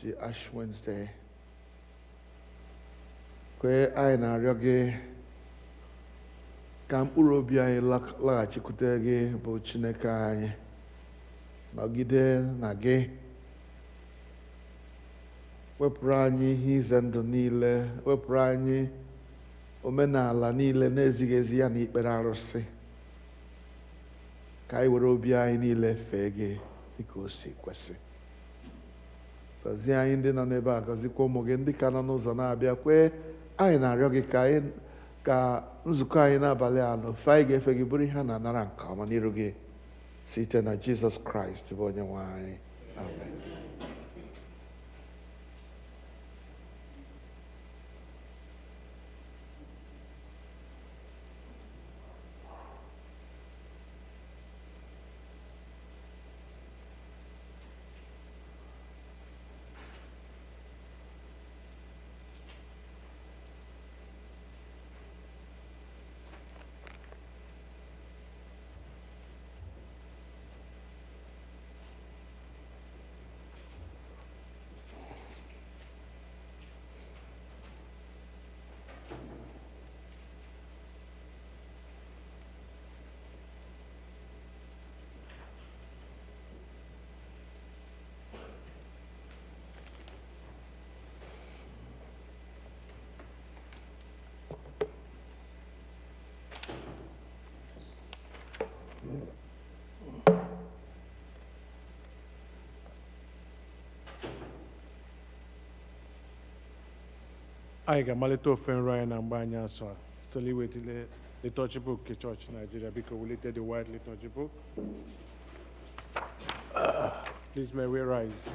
ụbọchị Ash Wednesday. Kwe anyị na-arịọ gị ka mkpụrụ obi anyị laghachikwute gị bụ Chineke anyị, nọgide na gị, wepụrụ anyị ihe ize ndụ niile, wepụrụ anyị omenala niile na-ezighị ezi ya na ikpere arụsị, ka anyị were obi anyị niile fee gị dịka o si kwesị. Gọzie anyị ndị nọ n'ebe a, gọzikwa ụmụ gị ndị ka nọ n'ụzọ na-abịa. Kwe anyị na-arịọ gị ka nzukọ anyị n'abalị a na ofe anyị ga-efe gị bụrụ ihe a na-anara nke ọma n'iru gị site na Jizọs Kraịst bụ onye nwe anyị. Amen. Anyị ga-amalite ofe nro anyị na mgbe anyị asọ a site n'iweta liturgy book nke chọọchị Nigeria. Biko welite the white liturgy book. Please may we rise.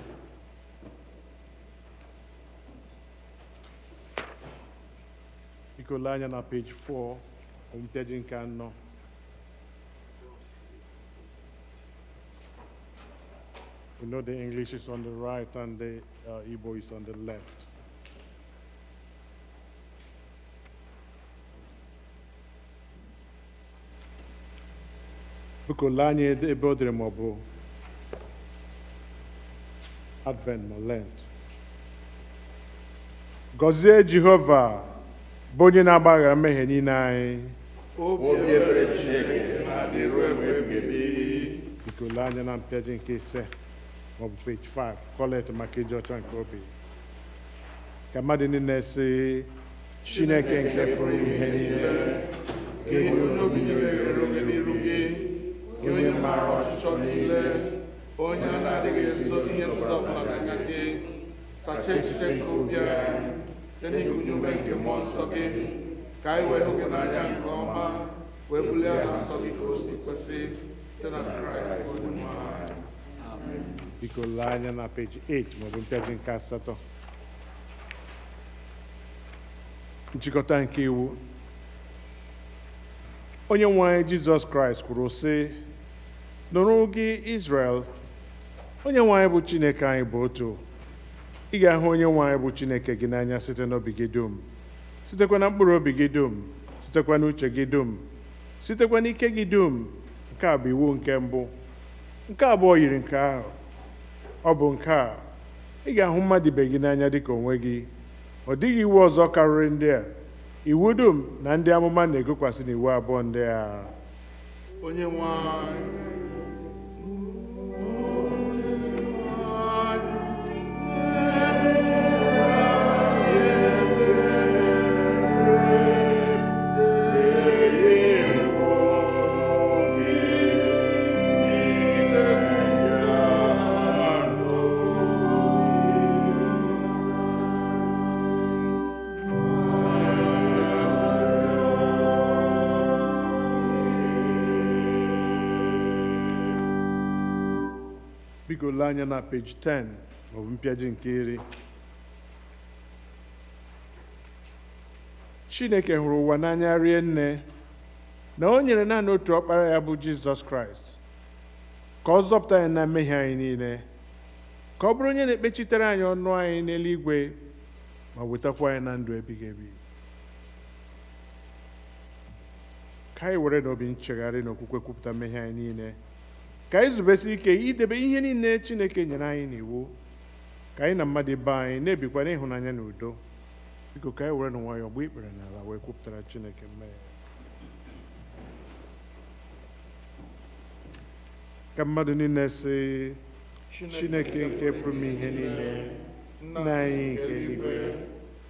Biko lee anya na page 4 mpịaji nke anọ. We know the English is on the right and the Igbo is on the left. Biko lee anya ebe o dere ma ọ bụ Advent ma Lent. Gọzie Jehova bụ onye na-agbaghara mmehie niile anyị. Obi ebere Chineke na-adị ruo mgbe ebighị ebi. Biko lee anya na mpịaji nke ise ma ọ bụ page 5, Kolekt maka ịdị ọcha nke obi. Ka mmadụ niile sị, Chineke nke pụrụ ihe niile, ka ihe n'obi niile ga-eru gị n'iru gị, onye maara ọchịchọ niile, onye a na-adịghị eso ihe nzuzo ọbụla n'anya gị. Sachaa echiche nke obi anyị site n'ịkụnye ume nke mmụọ nsọ gị, ka anyị wee hụ gị n'anya nke ọma, wee bulie aha nsọ gị ka o si kwesị site na Kraịst onye nwe anyị. Amen. Biko lee anya na page 8 maọbụ mpịaji nke asatọ. Nchikọta nke iwu. Onye nwe anyị Jizọs Kraịst kwuru sị, nụrụ gị Izrel, onye nwe anyị bụ Chineke anyị bụ otu. Ị ga-ahụ onye nwe anyị bụ Chineke gị n'anya site n'obi gị dum, sitekwa na mkpụrụ obi gị dum, sitekwa n'uche gị dum, sitekwa n'ike gị dum. Nke a bụ iwu nke mbụ. Nke abụọ yiri nke ahụ. Ọ bụ nke a, ị ga-ahụ mmadụ ibe gị n'anya dịka onwe gị. Ọ dịghị iwu ọzọ karịrị ndị a. Iwu dum na ndị amụma na-egokwasị n'iwu abụọ ndị a. Onye nwe anyị, Biko lee anya na page 10 maọbụ mpịaji nke 10. Chineke hụrụ ụwa n'anya rie nne na o nyere naanị otu ọkpara ya bụ Jizọs Kraịst ka ọ zọpụta anyị na mmehie anyị niile, ka ọ bụrụ onye na-ekpechitere anyị ọnụ anyị n'eluigwe ma wetakwa anyị na ndụ ebighị ebi. Ka anyị were n'obi nchegharị na okwukwe kwupụta mmehie anyị niile, ka anyị zubesi ike idebe ihe niile Chineke nyere anyị n'iwu, ka ka anyị na mmadụ ibe anyị na-ebikwa n'ịhụnanya na udo. Biko ka anyị were n'nwayọọ gba ikpere n'ala wee kwupụtara Chineke mmehie. Ka mmadụ niile sị, Chineke nke pụrụ ime ihe niile, nna anyị nke eluigwe,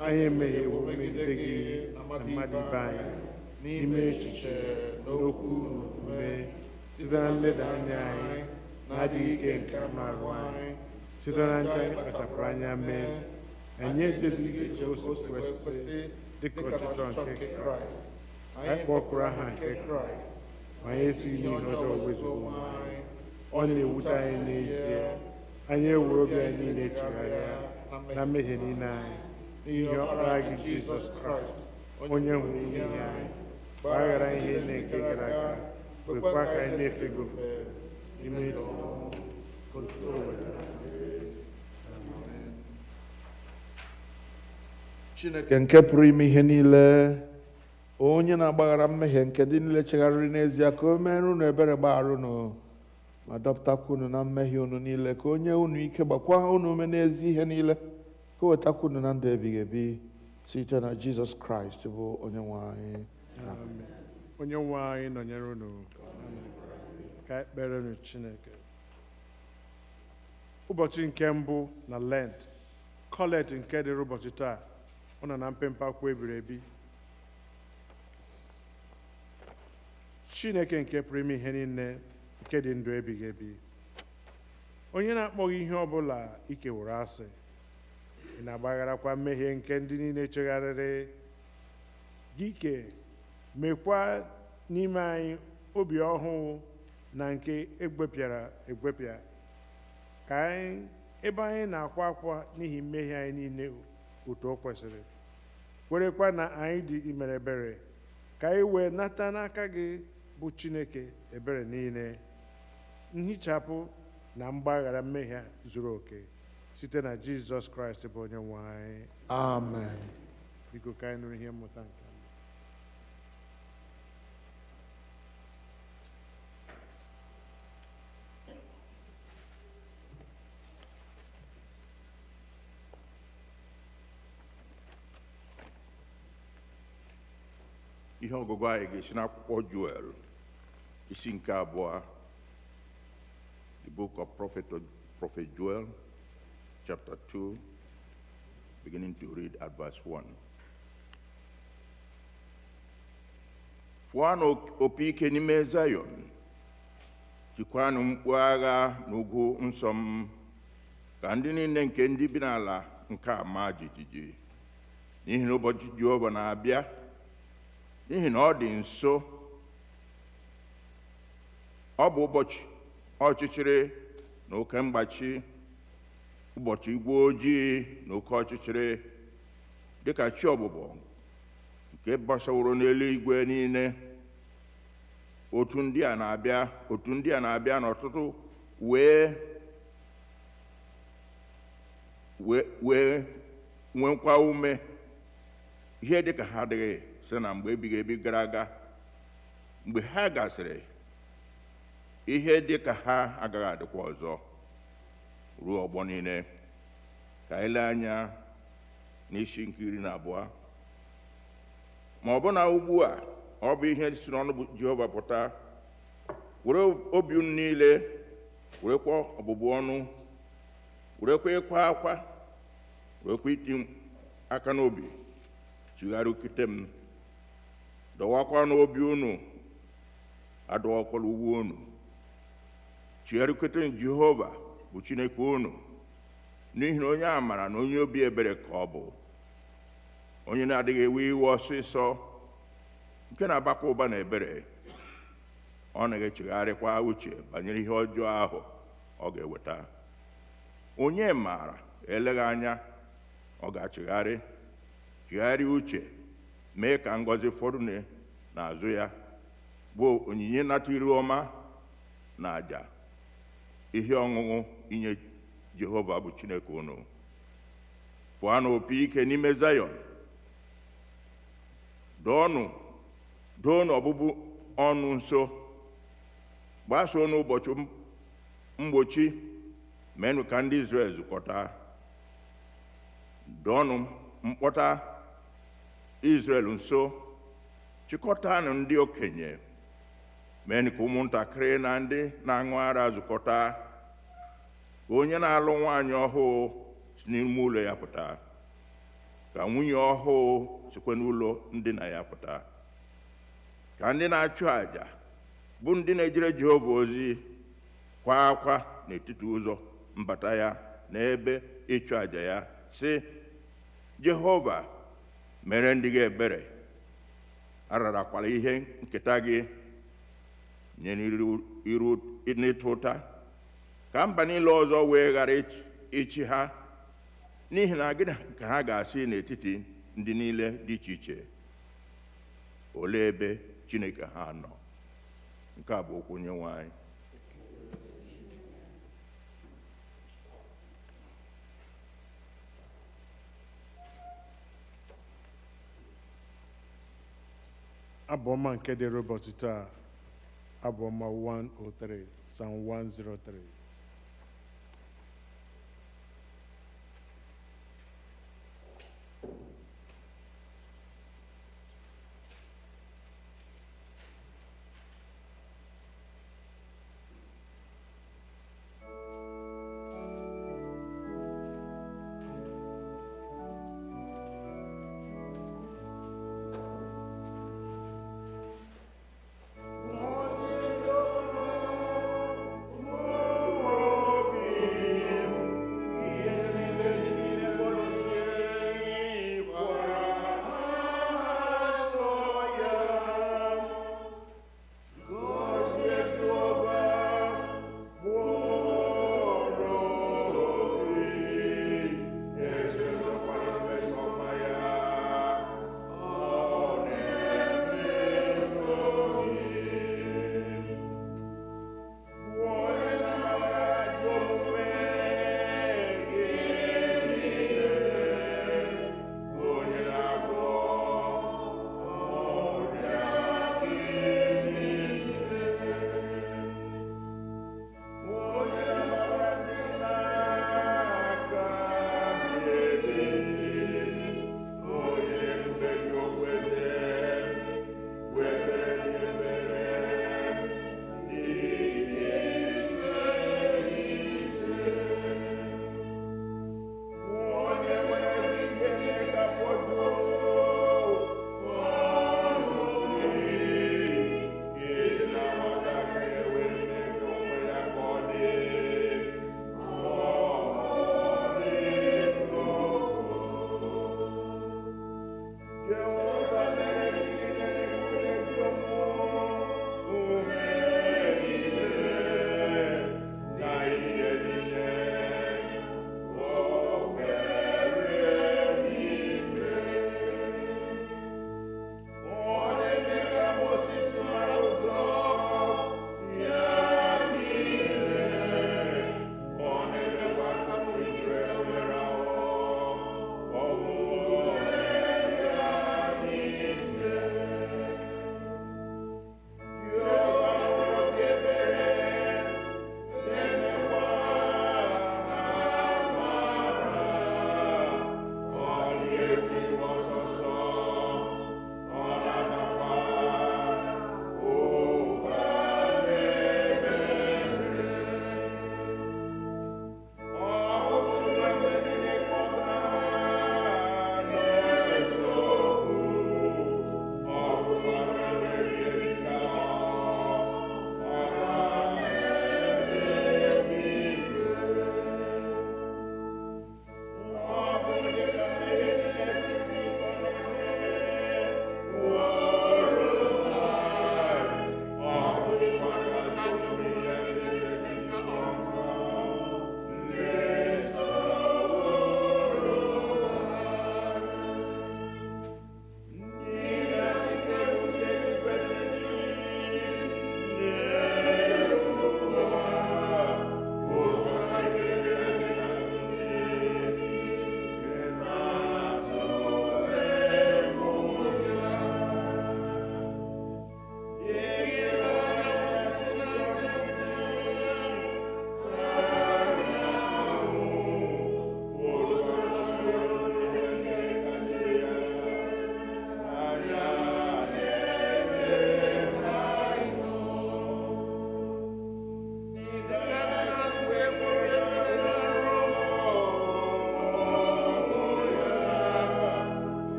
anyị emehiewo megide gị na mmadụ ibe anyị n'ime echiche n'okwu n'omume, site na nleda anya anyị na-adịghị ike nke anụ arụ anyị, site na njọ anyị kpachapụrụ anya mee. Anyị ejezighị ije o si kwesị dịka ọchịchọ nke Kraịst. Anyị kpọkụrụ aha nke Kraịst, ma anyị esighị n'ihe ọjọọ wezuga onwe anyị. Ọ na-ewute anyị n'ezie, anyị ewere obi anyị niile chegharịa na mmehie niile anyị n'ihi ọkpara gị Jizọs Kraịst, onye hụrụ ihe anyị, gbaghara ihe niile nke gara aga, kwekwa ka anyị na-efe gị ofufe n'ime Chineke nke pụrụ ime ihe niile, onye na-agbaghara mmehie nke ndị niile chegharịrị n'ezie, ka o meere unu ebere, gbaghara unu ma dọpụtakwa unu na mmehie unu niile, ka onye unu ike, gbakwa unu ume n'ezi ihe niile, ka o wetakwa unu na ndụ ebighị ebi site na Jizọs Kraịst bụ onye nwe anyị. Amen. Onye nwe anyị nọnyere unu. Ka ekpere unu Chineke. Ụbọchị nke mbụ na Lent, Kolekt nke dịrị ụbọchị taa, ọ nọ na mpempe akwụkwọ ebiri ebi. Chineke nke pụrụ ime ihe niile, nke dị ndụ ebighị ebi, onye na-akpọghị ihe ọbụla ikewuru asị, ị na-agbagharakwa mmehie nke ndị niile chegharịrị gị, ike mekwa n'ime anyị obi ọhụụ na nke egwepịara egwepịa, ka anyị ebe anyị na-akwa akwa n'ihi mmehie anyị niile otu o kwesịrị, werekwa na anyị dị imere ebere, ka anyị wee nata n'aka gị bụ Chineke ebere niile, nhichapụ na mgbaghara mmehie zuru oke site na Jizọs Kraịst bụ onye nwe anyị. Amen. Biko ka anyị nụrụ ihe mmụta nke a. Ihe ọgụgụ anyị ga-esi n'akwụkwọ Joel, isi nke abụọ, the book of Prophet Joel, chapter 2, beginning to read at verse 1. Fụọnụ opi ike n'ime Zayọn, tikwanụ mkpu agha n'ugwu nsọ m, ka ndị niile nke ndị bi n'ala nke a maa jijiji, n'ihi na ụbọchị Jehova na-abịa, n'ihi na ọ dị nso. Ọ bụ ụbọchị ọchịchịrị na oke mgbachi, ụbọchị igwe ojii na oke ọchịchịrị, dịka chi ọbụbọ nke gbasaworo n'eluigwe niile. Otu ndị a na-abịa n'ọtụtụ wee nwekwa ume, ihe dịka ha adịghị site na mgbe ebighị ebi gara aga. Mgbe ha gasịrị, ihe dịka ha agaghị adịkwa ọzọ ruo ọgbọ niile. Ka anyị lee anya n'isi nke 12. Ma ọ bụ na ugbu a, ọ bụ ihe si n'ọnụ Jehova pụta, were obi unu niile, werekwa ọbụbụ ọnụ, werekwa ịkwa akwa, werekwa iti aka n'obi, chigharịkute m. Dọwakwa n'obi unu, adọwakwala uwe unu. Chigharịkute Jehova bụ Chineke unu, n'ihi na onye amara na onye obi ebere ka ọ bụ, onye na-adịghị ewe iwe ọsịsọ, nke na-agbakwa ụba na ebere. Ọ na-echegharịkwa uche banyere ihe ọjọọ ahụ ọ ga-eweta. Onye maara, eleghị anya, ọ ga-achegharị, chegharịa uche, mee ka ngọzi fọdụ n'azụ ya, bụ onyinye nata iru ọma na aja ihe ọṅụṅụ inye Jehova bụ Chineke unu. Fụọnụ opi ike n'ime Zayọn, doonụ ọbụbụ ọnụ nso, gbasoo n'ụbọchị mgbochi, menụ ka ndị Izrel zukọta, dọọnụ mkpọta Izrel nso, chịkọtanụ ndị okenye, meenụ ka ụmụntakịrị na ndị na-aṅụ ara zukọta, ka onye na-alụ nwaanyị ọhụụ si n'ime ụlọ ya pụta, ka nwunye ọhụụ sikwa n'ụlọ ndina ya pụta, ka ndị na-achụ àjà bụ ndị na-ejere Jehova ozi kwa akwa n'etiti ụzọ mbata ya na ebe ịchụ àjà ya, sị, Jehova mere ndị gị ebere, ararakwala ihe nketa gị nye n'iru ịta ụta, ka mba niile ọzọ wee ghara ịchị ha, n'ihi na gịnị ka ha ga-asị n'etiti ndị niile dị iche iche, olee ebe Chineke ha nọ? Nke a bụ okwu Onyenwe anyị. Abu-Ọma nke dịrị ụbọchị taa, Abu-Ọma 103, Psalm 103.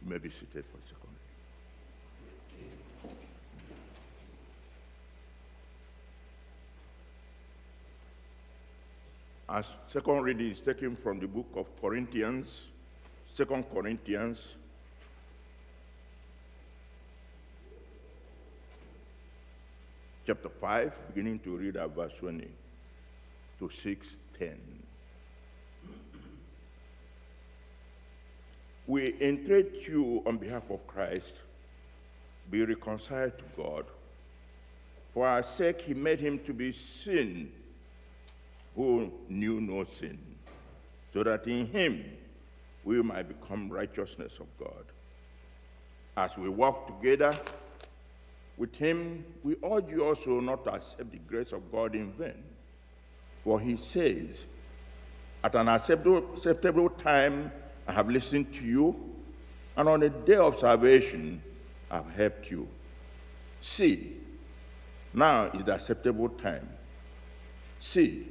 You may be seated for a second. Our second reading is taken from the book of Corinthians, 2 Corinthians, chapter 5, beginning to read at verse 20 to 6:10. We entreat you on behalf of Christ, be reconciled to God. For our sake he made him to be sin who knew no sin, so that in him we might become righteousness of God. As we walk together with him, we urge you also not to accept the grace of God in vain. For he says, at an acceptable time I have listened to you, and on the day of salvation I have helped you. See, now is the acceptable time. See,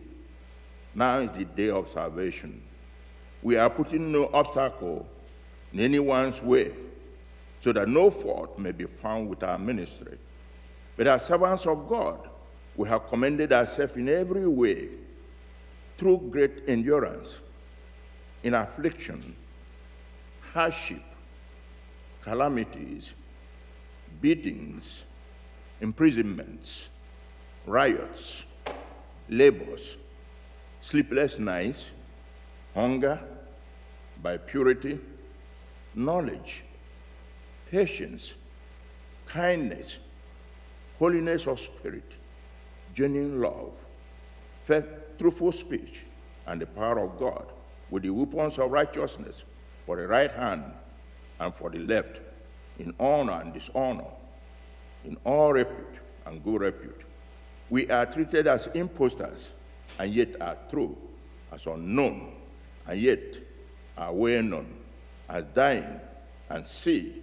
now is the day of salvation. We are putting no obstacle in anyone's way, so that no fault may be found with our ministry. But as servants of God, we have commended ourselves in every way through great endurance, in affliction, hardship, calamities, beatings, imprisonments, riots, labors, sleepless nights, hunger, by purity, knowledge, patience, kindness, holiness of spirit, genuine love, faith, truthful speech, and the power of God, with the weapons of righteousness for the right hand and for the left, in honor and dishonor, in all repute and good repute. We are treated as impostors, and yet are true, as unknown, and yet are well known, as dying, and see,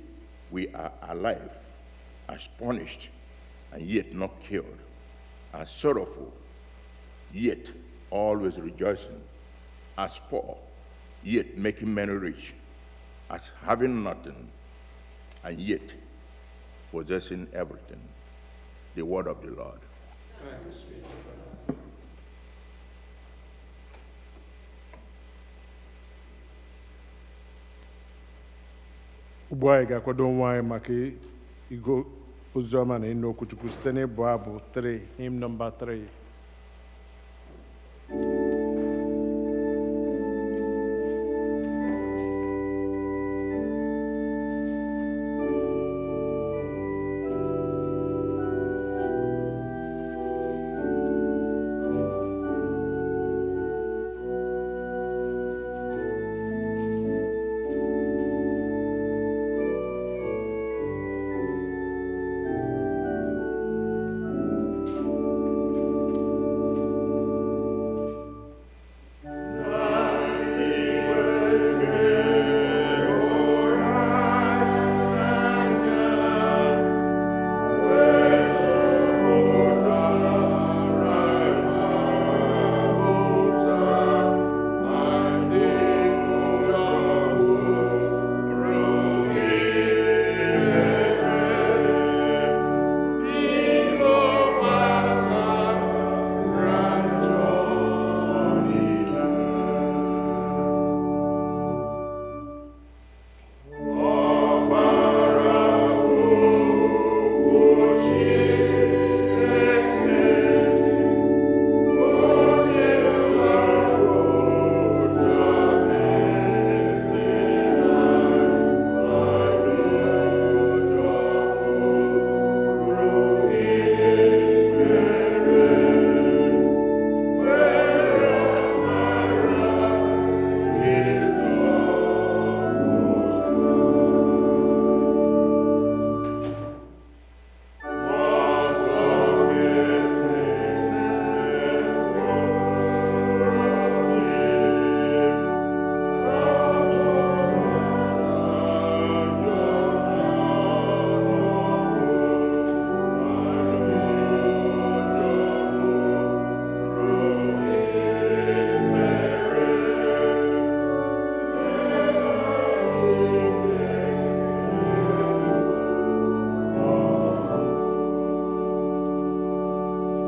we are alive, as punished, and yet not killed, as sorrowful, yet always rejoicing, as poor, yet making many rich, as having nothing, and yet possessing everything. The word of the Lord. Thanks be to God. Ugbu anyị ga-akwado onwe anyị maka igo oziọma na ịnụ okwu Chukwu site n'ịbụ abụ 3, hymn number 3.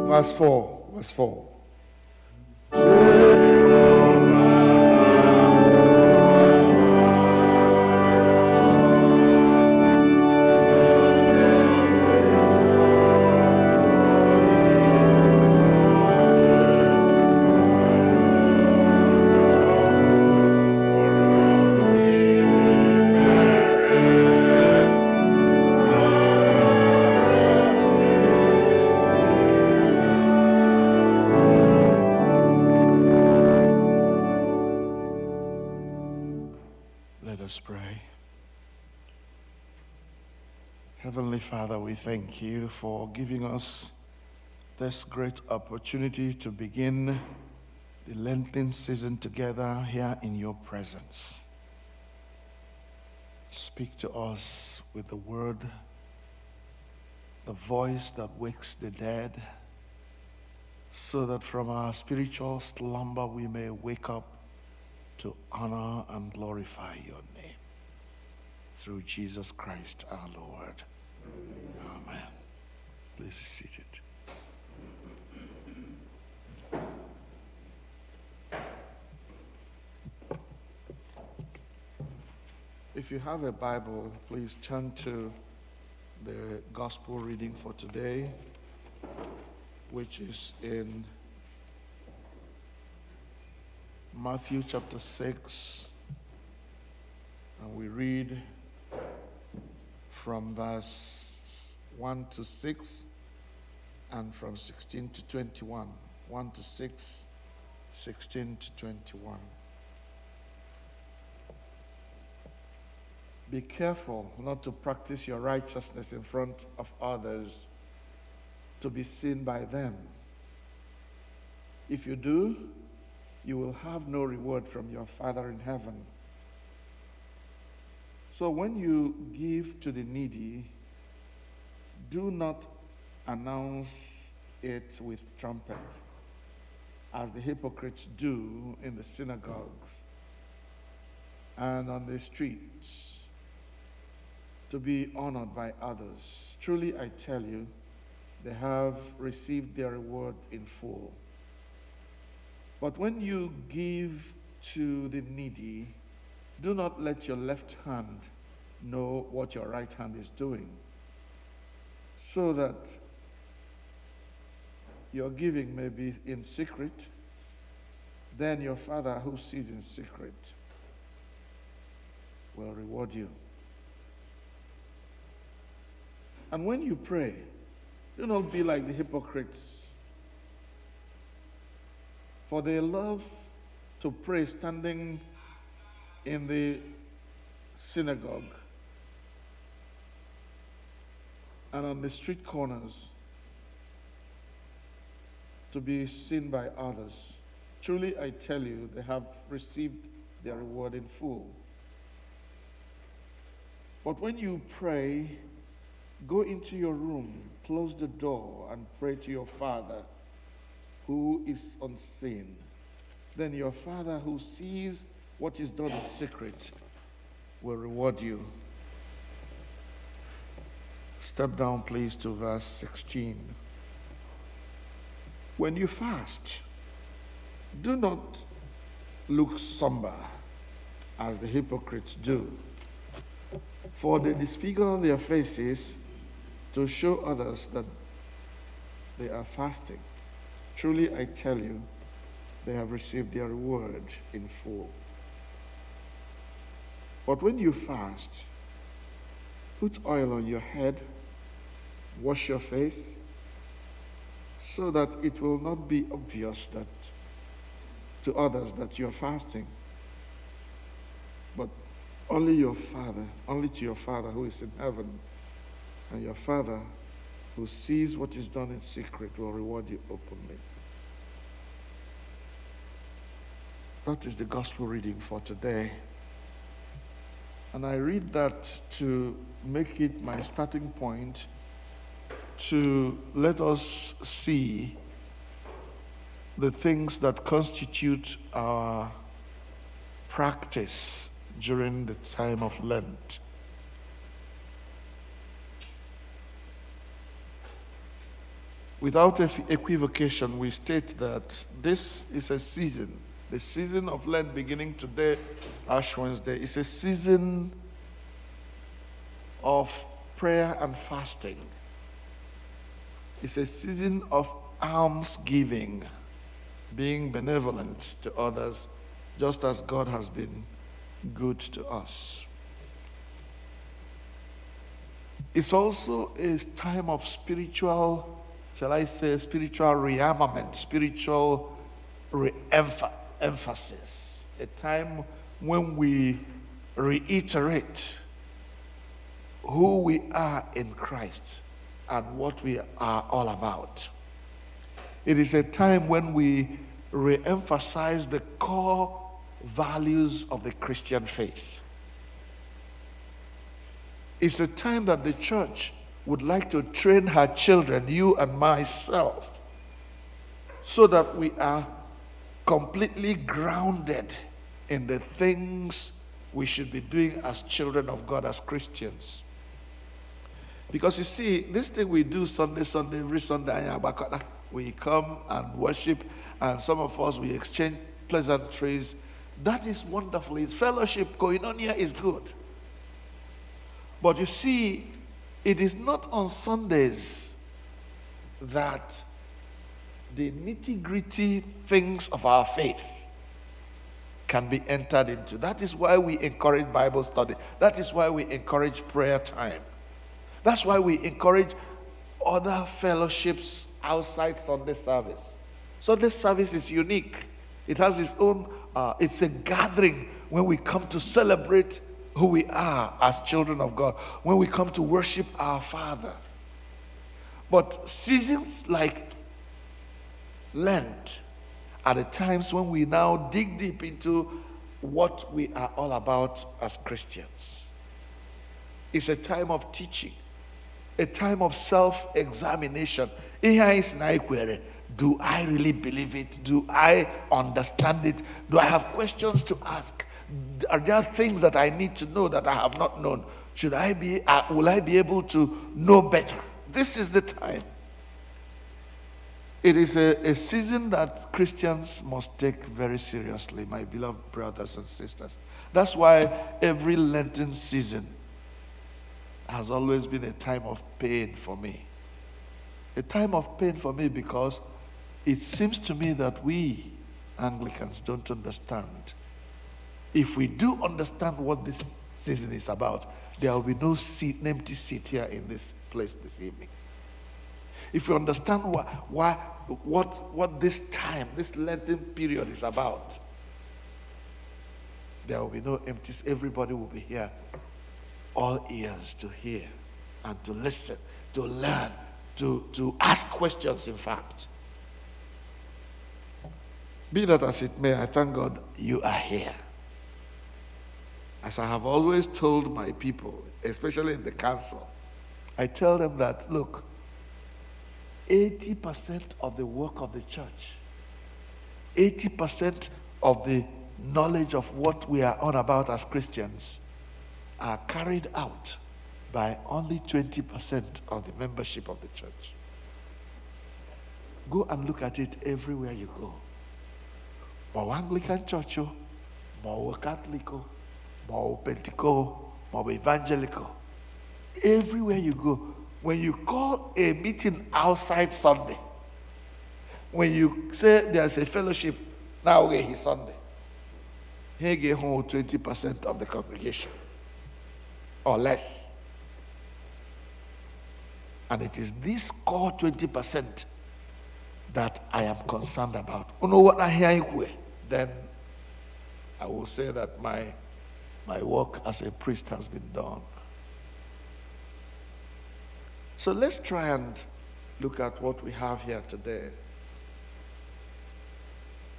Verse 4. Verse 4. Heavenly Father, we thank you for giving us this great opportunity to begin the Lenten season together here in your presence. Speak to us with the word, the voice that wakes the dead, so that from our spiritual slumber we may wake up to honor and glorify your name. Through Jesus Christ our Lord. Amen. Please be seated. If you have a Bible, please turn to the gospel reading for today, which is in Matthew chapter 6, and we read from verse 1 to 6 and from 16 to 21. 1 to 6, 16 to 21. Be careful not to practice your righteousness in front of others to be seen by them. If you do, you will have no reward from your Father in heaven. So when you give to the needy, do not announce it with trumpet, as the hypocrites do in the synagogues and on the streets, to be honored by others. Truly, I tell you, they have received their reward in full. But when you give to the needy, do not let your left hand know what your right hand is doing, so that your giving may be in secret. Then your Father who sees in secret will reward you. And when you pray, do not be like the hypocrites, for they love to pray standing in the synagogue and on the street corners to be seen by others. Truly, I tell you, they have received their reward in full. But when you pray, go into your room, close the door, and pray to your Father who is unseen. Then your Father who sees what is done in secret will reward you. Step down, please, to verse 16. When you fast, do not look somber as the hypocrites do, for they disfigure their faces to show others that they are fasting. Truly, I tell you, they have received their reward in full. But when you fast, put oil on your head, wash your face, so that it will not be obvious that to others that you are fasting, but only to your Father who is in heaven, and your Father who sees what is done in secret will reward you openly. That is the gospel reading for today. And I read that to make it my starting point to let us see the things that constitute our practice during the time of Lent. Without equivocation, we state that this is a season. The season of Lent beginning today, Ash Wednesday, is a season of prayer and fasting. It's a season of almsgiving, being benevolent to others, just as God has been good to us. It's also a time of spiritual, shall I say, spiritual rearmament, spiritual emphasis. A time when we reiterate who we are in Christ and what we are all about. It is a time when we re-emphasize the core values of the Christian faith. It's a time that the church would like to train her children, you and myself, so that we are completely grounded in the things we should be doing as children of God, as Christians. Because you see, this thing we do Sunday, every Sunday, we come and worship, and some of us, we exchange pleasantries. That is wonderful. It's fellowship. Koinonia is good. But you see, it is not on Sundays that the nitty-gritty things of our faith can be entered into. That is why we encourage Bible study. That is why we encourage prayer time. That's why we encourage other fellowships outside Sunday service. Sunday service is unique. It has its own, it's a gathering when we come to celebrate who we are as children of God, when we come to worship our Father. But seasons like Lent are the times when we now dig deep into what we are all about as Christians. It's a time of teaching, a time of self-examination. Do I really believe it? Do I understand it? Do I have questions to ask? Are there things that I need to know that I have not known? Will I be able to know better? This is the time. It is a season that Christians must take very seriously, my beloved brothers and sisters. That's why every Lenten season has always been a time of pain for me. A time of pain for me because it seems to me that we Anglicans don't understand. If we do understand what this season is about, there will be no empty seat here in this place this evening. If we understand what this time, this Lenten period is about, there will be no empty seat. Everybody will be here, all ears to hear and to listen, to learn, to ask questions, in fact. Be that as it may, I thank God you are here. As I have always told my people, especially in the council, I tell them that, look, 80% of the work of the church, 80% of the knowledge of what we are on about as Christians are carried out by only 20% of the membership of the church. Go and look at it everywhere you go. More Anglican church, more Catholic, more Pentecostal, more Evangelical. Everywhere you go, when you call a meeting outside Sunday, when you say there's a fellowship, now it's Sunday, he get home 20% of the congregation or less. And it is this core 20% that I am concerned about. You know what I hear? Then I will say that my work as a priest has been done. So let's try and look at what we have here today.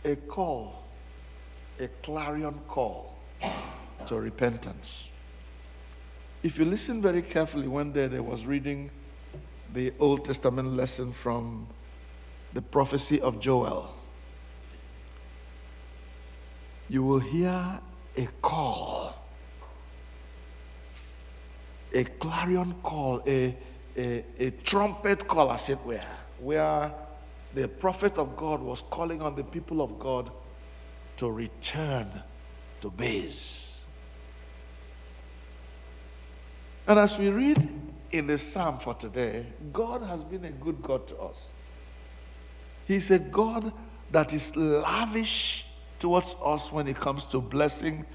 A call, a clarion call to repentance. If you listen very carefully, one day they was reading the Old Testament lesson from the prophecy of Joel. You will hear a call, a clarion call, a trumpet call, as it were, where the prophet of God was calling on the people of God to return to base. And as we read in the psalm for today, God has been a good God to us. He's a God that is lavish towards us when it comes to blessing,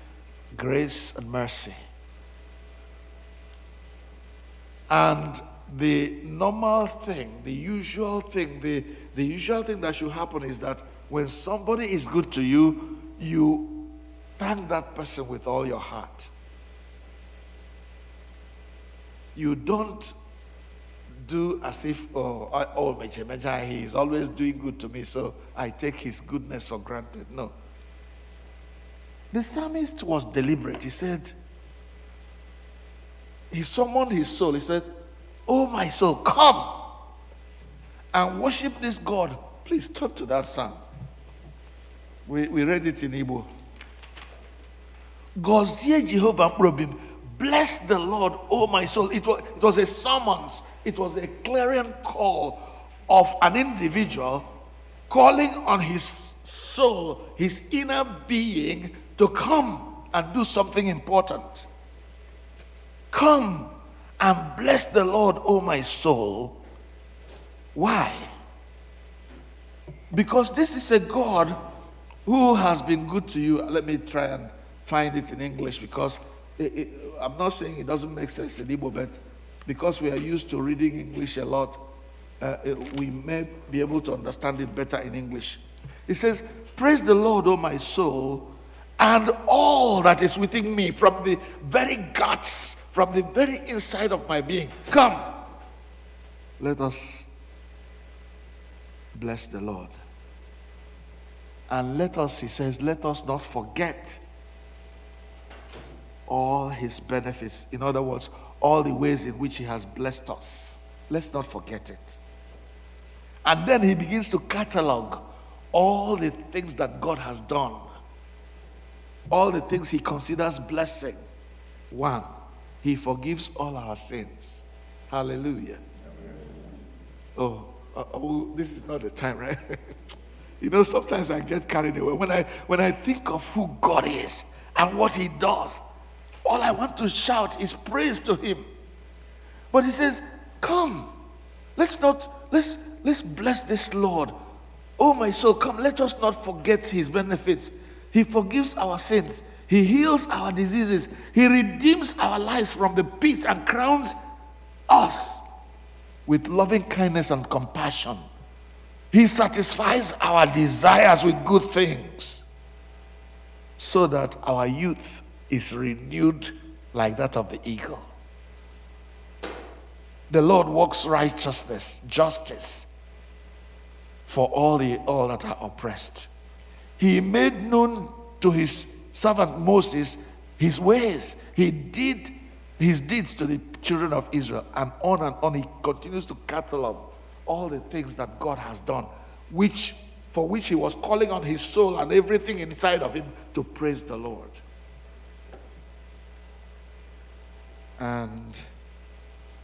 grace, and mercy. And the normal thing, the usual thing that should happen is that when somebody is good to you, you thank that person with all your heart. You don't do as if, he is always doing good to me, so I take his goodness for granted. No. The psalmist was deliberate. He said, he summoned his soul. He said, "Oh, my soul, come and worship this God." Please turn to that psalm. We read it in Igbo. Gozie Jehovah mkpụrụ, bless the Lord, oh my soul. It was a summons. It was a clarion call of an individual calling on his soul, his inner being, to come and do something important. Come and bless the Lord, oh my soul. Why? Because this is a God who has been good to you. Let me try and find it in English, because I'm not saying it doesn't make sense in Igbo, but because we are used to reading English a lot, we may be able to understand it better in English. It says, "Praise the Lord, O my soul, and all that is within me, from the very guts, from the very inside of my being. Come, let us bless the Lord. And let us," he says, "let us not forget all his benefits." In other words, all the ways in which he has blessed us. Let's not forget it. And then he begins to catalog all the things that God has done, all the things he considers blessing. One, he forgives all our sins. Hallelujah. Oh, this is not the time, right? You know, sometimes I get carried away. When I think of who God is and what he does, all I want to shout is praise to him. But he says, "Come, let's bless this Lord. Oh my soul, come, let us not forget his benefits. He forgives our sins. He heals our diseases. He redeems our lives from the pit and crowns us with loving kindness and compassion. He satisfies our desires with good things, so that our youth is renewed like that of the eagle. The Lord works righteousness, justice for all that are oppressed. He made known to his servant Moses his ways. He did his deeds to the children of Israel, and on he continues to catalog all the things that God has done, for which he was calling on his soul and everything inside of him to praise the Lord. And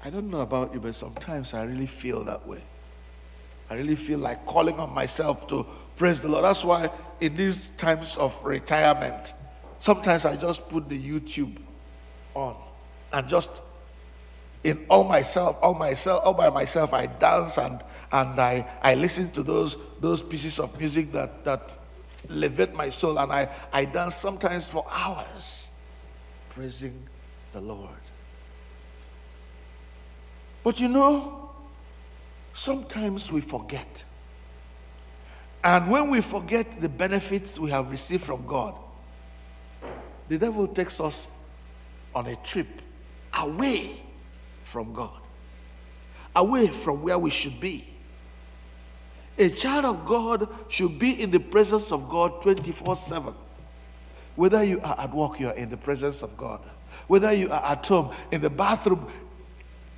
I don't know about you, but sometimes I really feel that way. I really feel like calling on myself to praise the Lord. That's why in these times of retirement, sometimes I just put the YouTube on and just all by myself, I dance and I listen to those pieces of music that elevate my soul, and I dance sometimes for hours praising the Lord. But you know, sometimes we forget. And when we forget the benefits we have received from God, the devil takes us on a trip away from God, away from where we should be. A child of God should be in the presence of God 24/7. Whether you are at work, you are in the presence of God. Whether you are at home, in the bathroom,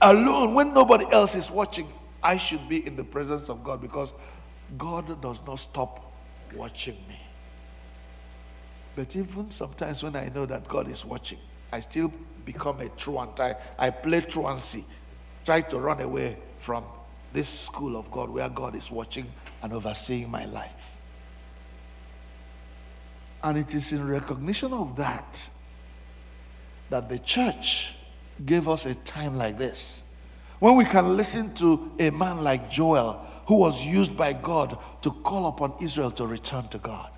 alone, when nobody else is watching, I should be in the presence of God, because God does not stop watching me. But even sometimes when I know that God is watching, I still become a truant. I play truancy, try to run away from this school of God where God is watching and overseeing my life. And it is in recognition of that the church gave us a time like this, when we can listen to a man like Joel, who was used by God to call upon Israel to return to God.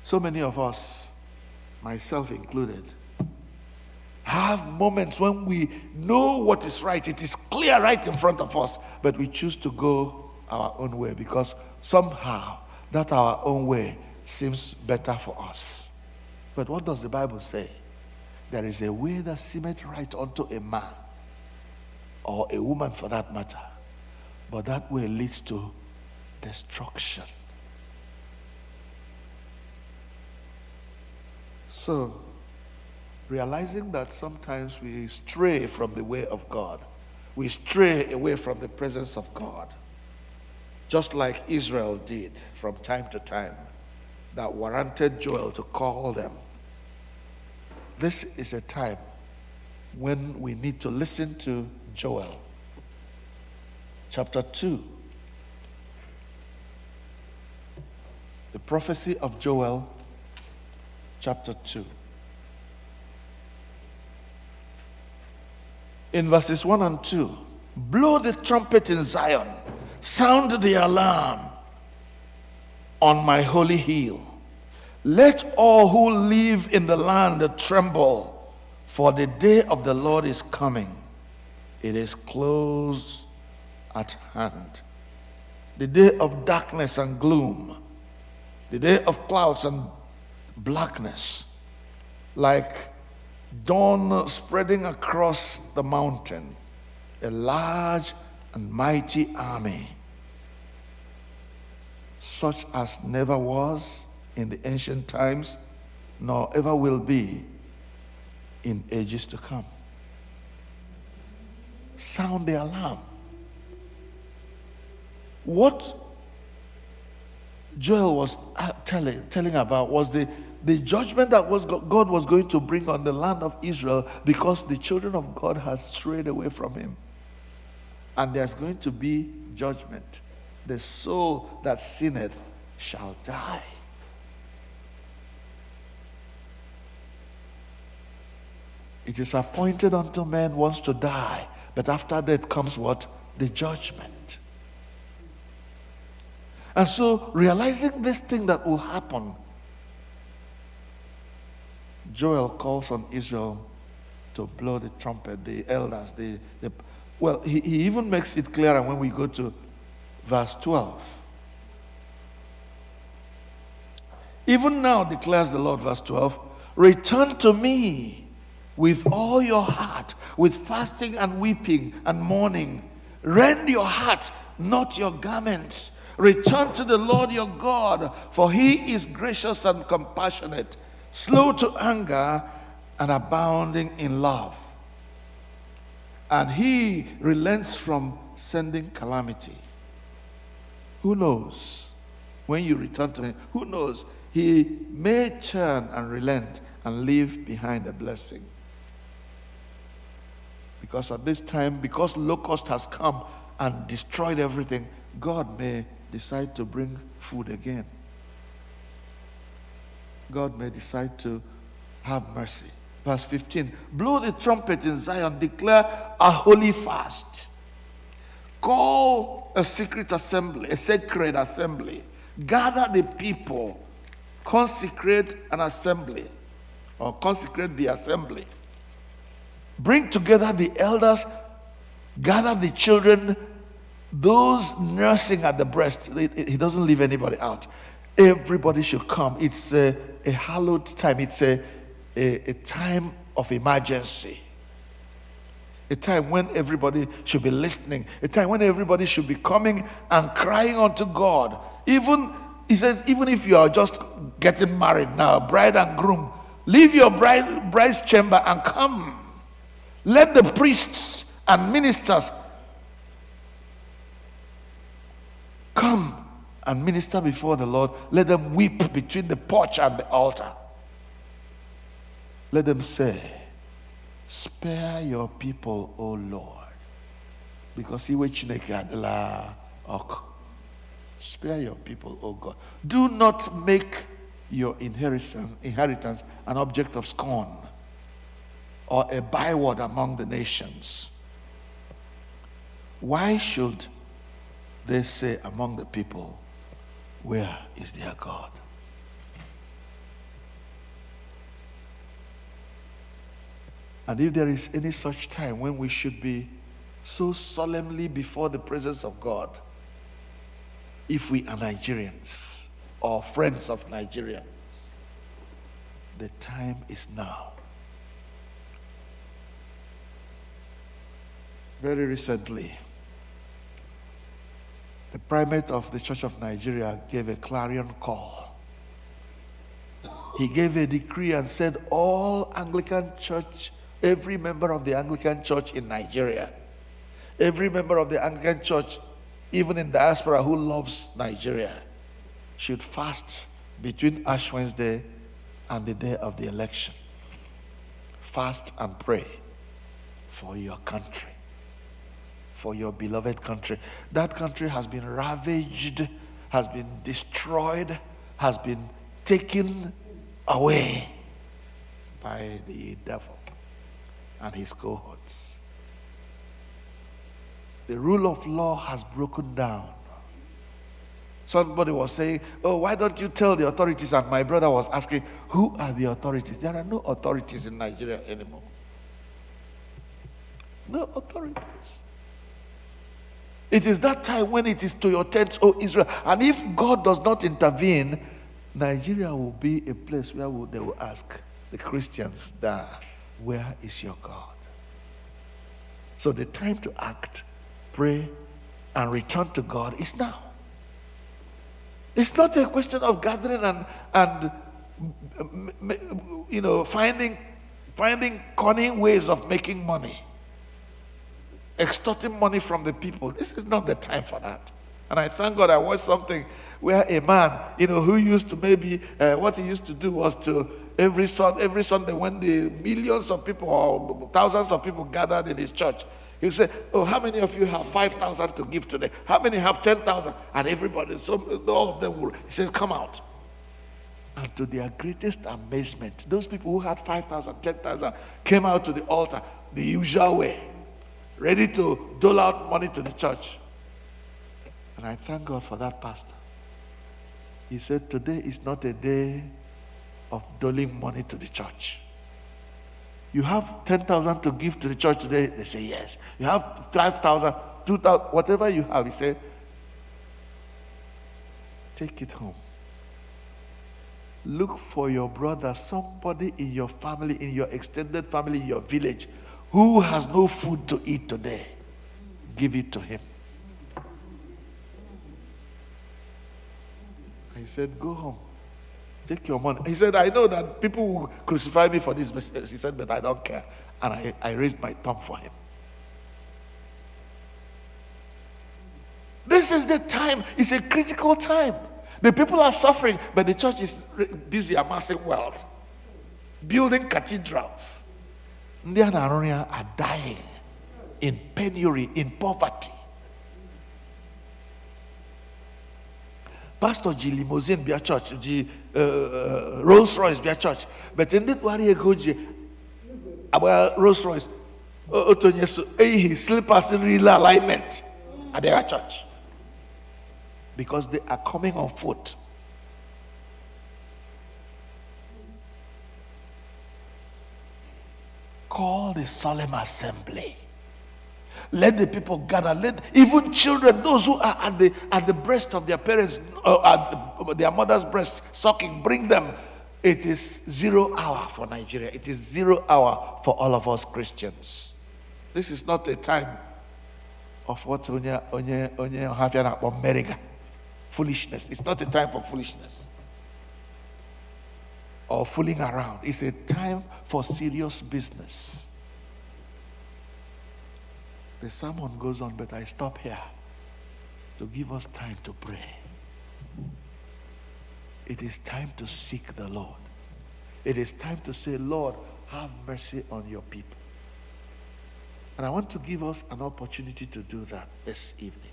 So many of us, myself included, have moments when we know what is right. It is clear right in front of us, but we choose to go our own way because somehow that our own way seems better for us. But what does the Bible say? There is a way that seemeth right unto a man, or a woman for that matter, but that way leads to destruction. So, realizing that sometimes we stray from the way of God, we stray away from the presence of God, just like Israel did from time to time, that warranted Joel to call them. This is a time when we need to listen to Joel. Chapter 2. The prophecy of Joel, chapter 2. In verses 1 and 2, blow the trumpet in Zion, sound the alarm on my holy hill. Let all who live in the land tremble, for the day of the Lord is coming. It is close at hand. The day of darkness and gloom, the day of clouds and blackness, like dawn spreading across the mountain, a large and mighty army, such as never was in the ancient times, nor ever will be in ages to come. Sound the alarm. What Joel was telling about was the judgment that God was going to bring on the land of Israel because the children of God had strayed away from him. And there's going to be judgment. The soul that sinneth shall die. It is appointed unto man once to die, but after that comes what? The judgment. And so, realizing this thing that will happen, Joel calls on Israel to blow the trumpet, the elders, well, he even makes it clearer when we go to verse 12. Even now, declares the Lord, verse 12, return to me with all your heart, with fasting and weeping and mourning. Rend your heart, not your garments. Return to the Lord your God, for he is gracious and compassionate, slow to anger and abounding in love. And he relents from sending calamity. Who knows? When you return to him, who knows? He may turn and relent and leave behind a blessing. Because at this time, because locust has come and destroyed everything, God may decide to bring food again. God may decide to have mercy. Verse 15, blow the trumpet in Zion, declare a holy fast. Call a secret assembly, a sacred assembly. Gather the people, consecrate an assembly, or consecrate the assembly. Bring together the elders, gather the children, those nursing at the breast. He doesn't leave anybody out. Everybody should come. It's a hallowed time. It's a time of emergency. A time when everybody should be listening. A time when everybody should be coming and crying unto God. Even, he says, even if you are just getting married now, bride and groom, leave your bride's chamber and come. Let the priests and ministers come and minister before the Lord. Let them weep between the porch and the altar. Let them say, spare your people, O Lord. Because iwe Chineke adịla ọkụ. Spare your people, O God. Do not make your inheritance an object of scorn or a byword among the nations. Why should they say among the people, where is their God? And if there is any such time when we should be so solemnly before the presence of God, if we are Nigerians or friends of Nigerians, the time is now. Very recently, the primate of the Church of Nigeria gave a clarion call. He gave a decree and said all Anglican Church, every member of the Anglican Church in Nigeria, every member of the Anglican Church, even in diaspora who loves Nigeria, should fast between Ash Wednesday and the day of the election. Fast and pray for your country, for your beloved country. That country has been ravaged, has been destroyed, has been taken away by the devil and his cohorts. The rule of law has broken down. Somebody was saying, oh, why don't you tell the authorities? And my brother was asking, who are the authorities? There are no authorities in Nigeria anymore. No authorities. It is that time when it is to your tents, O Israel. And if God does not intervene, Nigeria will be a place where they will ask the Christians there, where is your God? So the time to act, pray, and return to God is now. It's not a question of gathering and finding cunning ways of making money, extorting money from the people. This is not the time for that. And I thank God I watched something where a man, who used to maybe, what he used to do was to, every Sunday when the millions of people or thousands of people gathered in his church, he said, oh, how many of you have 5,000 to give today? How many have 10,000? And everybody, all of them will, he says, come out. And to their greatest amazement, those people who had 5,000, 10,000 came out to the altar the usual way, ready to dole out money to the church. And I thank God for that pastor. He said, today is not a day of doling money to the church. You have 10,000 to give to the church today? They say yes. You have 5,000, 2,000, whatever you have. He said, take it home. Look for your brother, somebody in your family, in your extended family, in your village, who has no food to eat today. Give it to him. He said, go home. Take your money. He said, I know that people will crucify me for this. He said, but I don't care. And I raised my thumb for him. This is the time. It's a critical time. The people are suffering, but the church is busy amassing wealth, building cathedrals. Ndị a na-arụ ya are dying in penury, in poverty. Pastor ji limousine bịa church, ji Rolls Royce bịa church, but ndị tụgharị ego ji agba Rolls Royce otonye so ehi slippers real alignment abịa church because they are coming on foot. Call the solemn assembly. Let the people gather. Let even children, those who are at the breast of their parents, at their mother's breast, sucking, bring them. It is 0 hour for Nigeria. It is 0 hour for all of us Christians. This is not a time of what onye America foolishness. It's not a time for foolishness or fooling around. It's a time for serious business. The sermon goes on, but I stop here to give us time to pray. It is time to seek the Lord. It is time to say, Lord, have mercy on your people. And I want to give us an opportunity to do that this evening.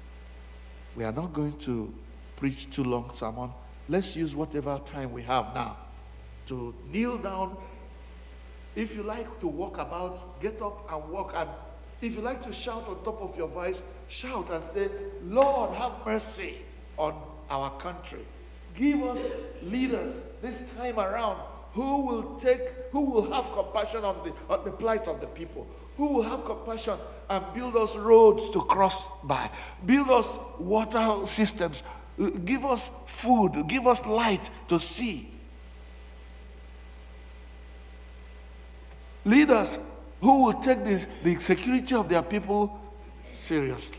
We are not going to preach too long sermon. Let's use whatever time we have now to kneel down. If you like to walk about, get up and walk. And if you like to shout on top of your voice, shout and say, Lord, have mercy on our country. Give us leaders this time around who will have compassion on the plight of the people, who will have compassion and build us roads to cross by, build us water systems, give us food, give us light to see. Leaders who will take the security of their people seriously,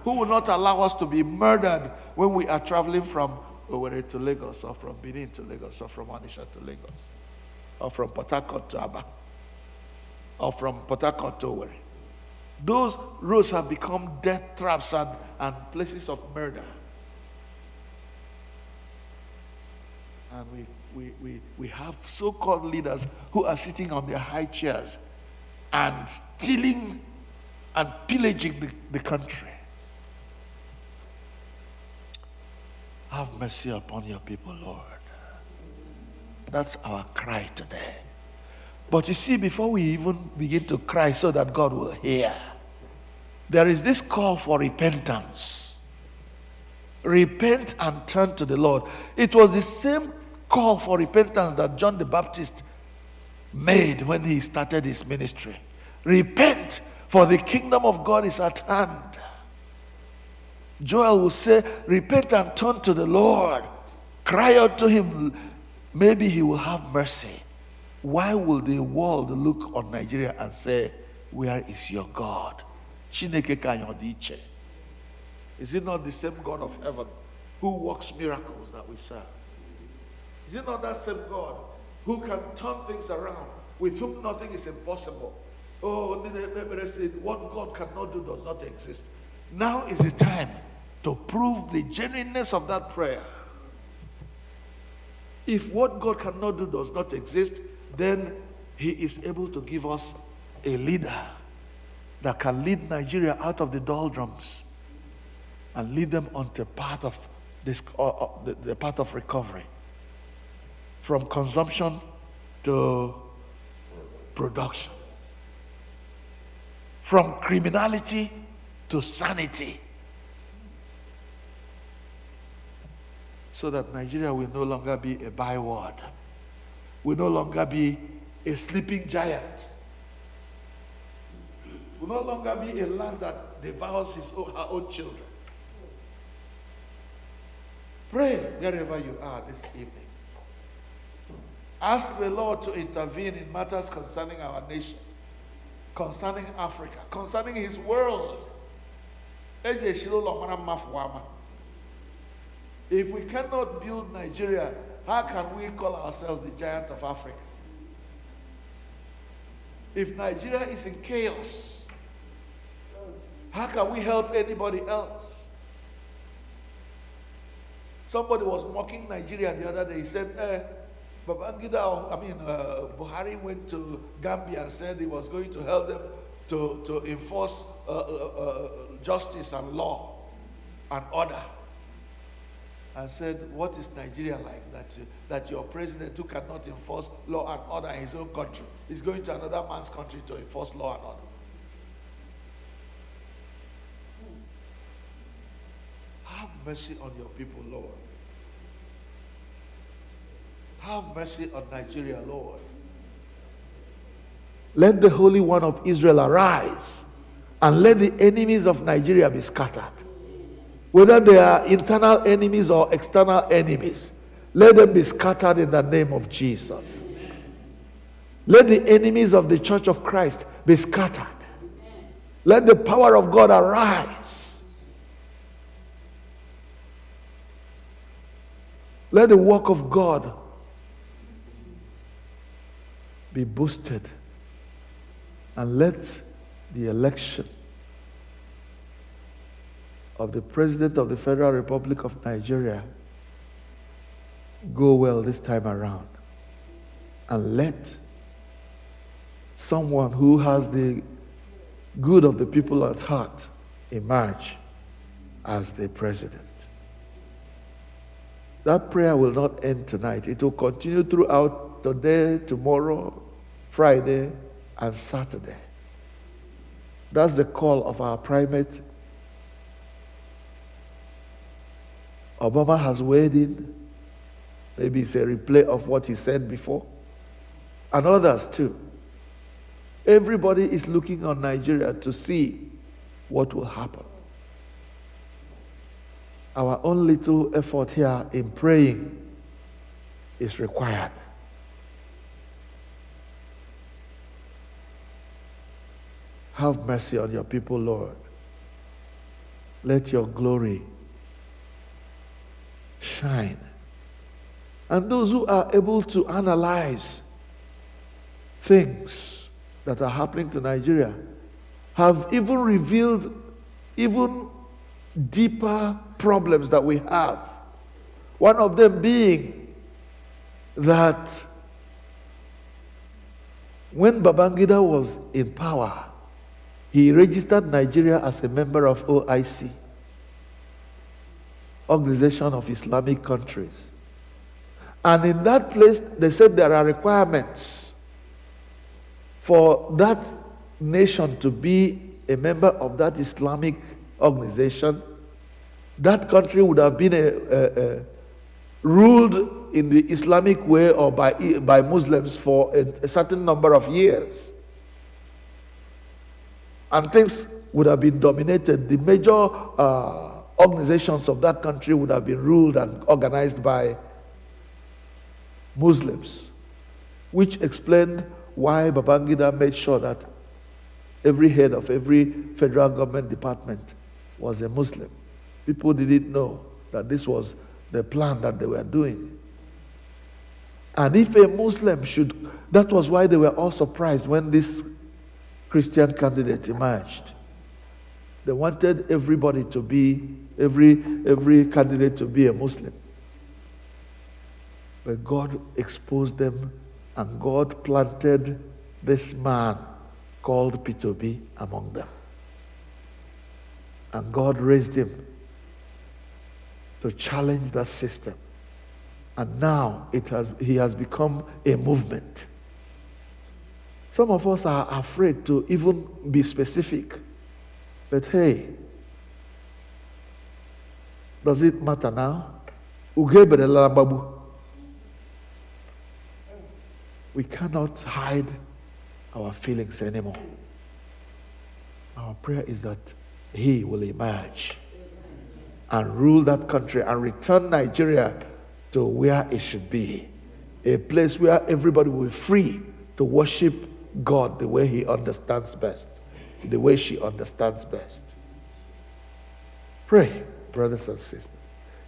who will not allow us to be murdered when we are traveling from Owerri to Lagos, or from Benin to Lagos, or from Onitsha to Lagos, or from Port Harcourt to Aba, or from Port Harcourt to Owerri. Those roads have become death traps and places of murder. And we have so-called leaders who are sitting on their high chairs and stealing and pillaging the country. Have mercy upon your people, Lord. That's our cry today. But you see, before we even begin to cry so that God will hear, there is this call for repentance. Repent and turn to the Lord. It was the same call for repentance that John the Baptist made when he started his ministry. Repent, for the kingdom of God is at hand. Joel will say, repent and turn to the Lord. Cry out to him. Maybe he will have mercy. Why will the world look on Nigeria and say, where is your God? Is it not the same God of heaven who works miracles that we serve? Is it not that same God who can turn things around, with whom nothing is impossible? Oh, what God cannot do does not exist. Now is the time to prove the genuineness of that prayer. If what God cannot do does not exist, then he is able to give us a leader that can lead Nigeria out of the doldrums and lead them on the path of the path of recovery, from consumption to production, from criminality to sanity, so that Nigeria will no longer be a byword, will no longer be a sleeping giant, will no longer be a land that devours her own children. Pray wherever you are this evening. Ask the Lord to intervene in matters concerning our nation, concerning Africa, concerning his world. If we cannot build Nigeria, how can we call ourselves the giant of Africa? If Nigeria is in chaos, how can we help anybody else? Somebody was mocking Nigeria the other day. He said, Buhari went to Gambia and said he was going to help them to enforce justice and law and order. And said, what is Nigeria like that your president who cannot enforce law and order in his own country is going to another man's country to enforce law and order? Have mercy on your people, Lord. Have mercy on Nigeria, Lord. Let the Holy One of Israel arise, and let the enemies of Nigeria be scattered. Whether they are internal enemies or external enemies, let them be scattered in the name of Jesus. Let the enemies of the Church of Christ be scattered. Let the power of God arise. Let the work of God be boosted, and let the election of the President of the Federal Republic of Nigeria go well this time around. And let someone who has the good of the people at heart emerge as the president. That prayer will not end tonight. It will continue throughout today, tomorrow, Friday, and Saturday. That's the call of our primate. Obama has weighed in. Maybe it's a replay of what he said before. And others too. Everybody is looking on Nigeria to see what will happen. Our own little effort here in praying is required. Have mercy on your people, Lord. Let your glory shine. And those who are able to analyze things that are happening to Nigeria have even revealed even deeper problems that we have. One of them being that when Babangida was in power, he registered Nigeria as a member of OIC, Organization of Islamic Countries. And in that place, they said there are requirements for that nation to be a member of that Islamic organization. That country would have been ruled in the Islamic way or by Muslims for a certain number of years. And things would have been dominated. The major organizations of that country would have been ruled and organized by Muslims, which explained why Babangida made sure that every head of every federal government department was a Muslim. People didn't know that this was the plan that they were doing. And if a Muslim should, that was why they were all surprised when this Christian candidate emerged. They wanted everybody to be, every candidate to be a Muslim. But God exposed them, and God planted this man called P2B among them. And God raised him to challenge that system. And now he has become a movement. Some of us are afraid to even be specific. But hey, does it matter now? We cannot hide our feelings anymore. Our prayer is that he will emerge and rule that country and return Nigeria to where it should be. A place where everybody will be free to worship God the way he understands best, the way she understands best. Pray, brothers and sisters.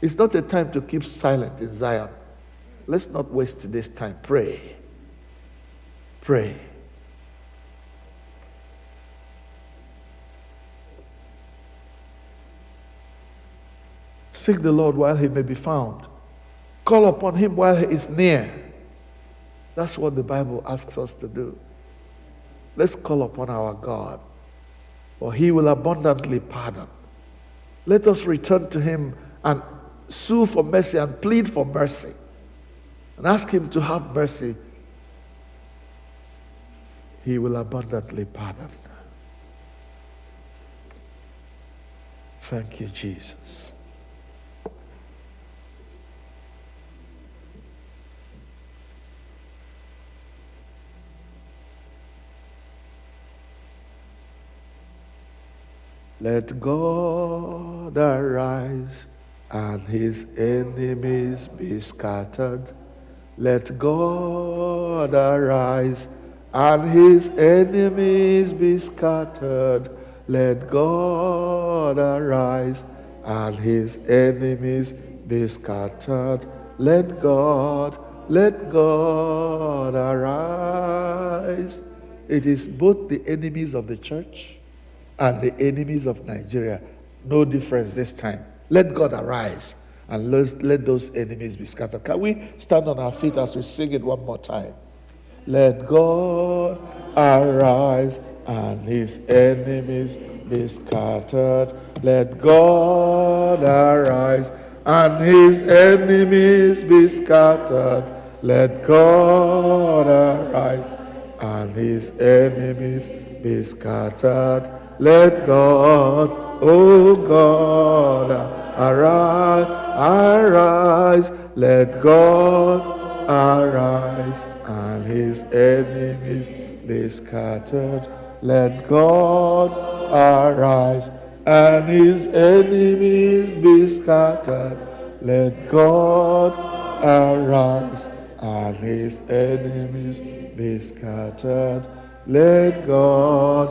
It's not a time to keep silent in Zion. Let's not waste this time. Pray. Pray. Seek the Lord while he may be found. Call upon him while he is near. That's what the Bible asks us to do. Let's call upon our God, for he will abundantly pardon. Let us return to him and sue for mercy and plead for mercy and ask him to have mercy. He will abundantly pardon. Thank you, Jesus. Let God arise and his enemies be scattered. Let God arise and his enemies be scattered. Let God arise and his enemies be scattered. Let God arise. It is both the enemies of the church and the enemies of Nigeria. No difference this time. Let God arise and let those enemies be scattered. Can we stand on our feet as we sing it one more time? Let God arise and his enemies be scattered. Let God arise, and his enemies be scattered. Let God arise, and his enemies be scattered. Let God, oh God, arise, arise. Let God arise, and his enemies be scattered. Let God arise, and his enemies be scattered. Let God arise, and his enemies be scattered. Let God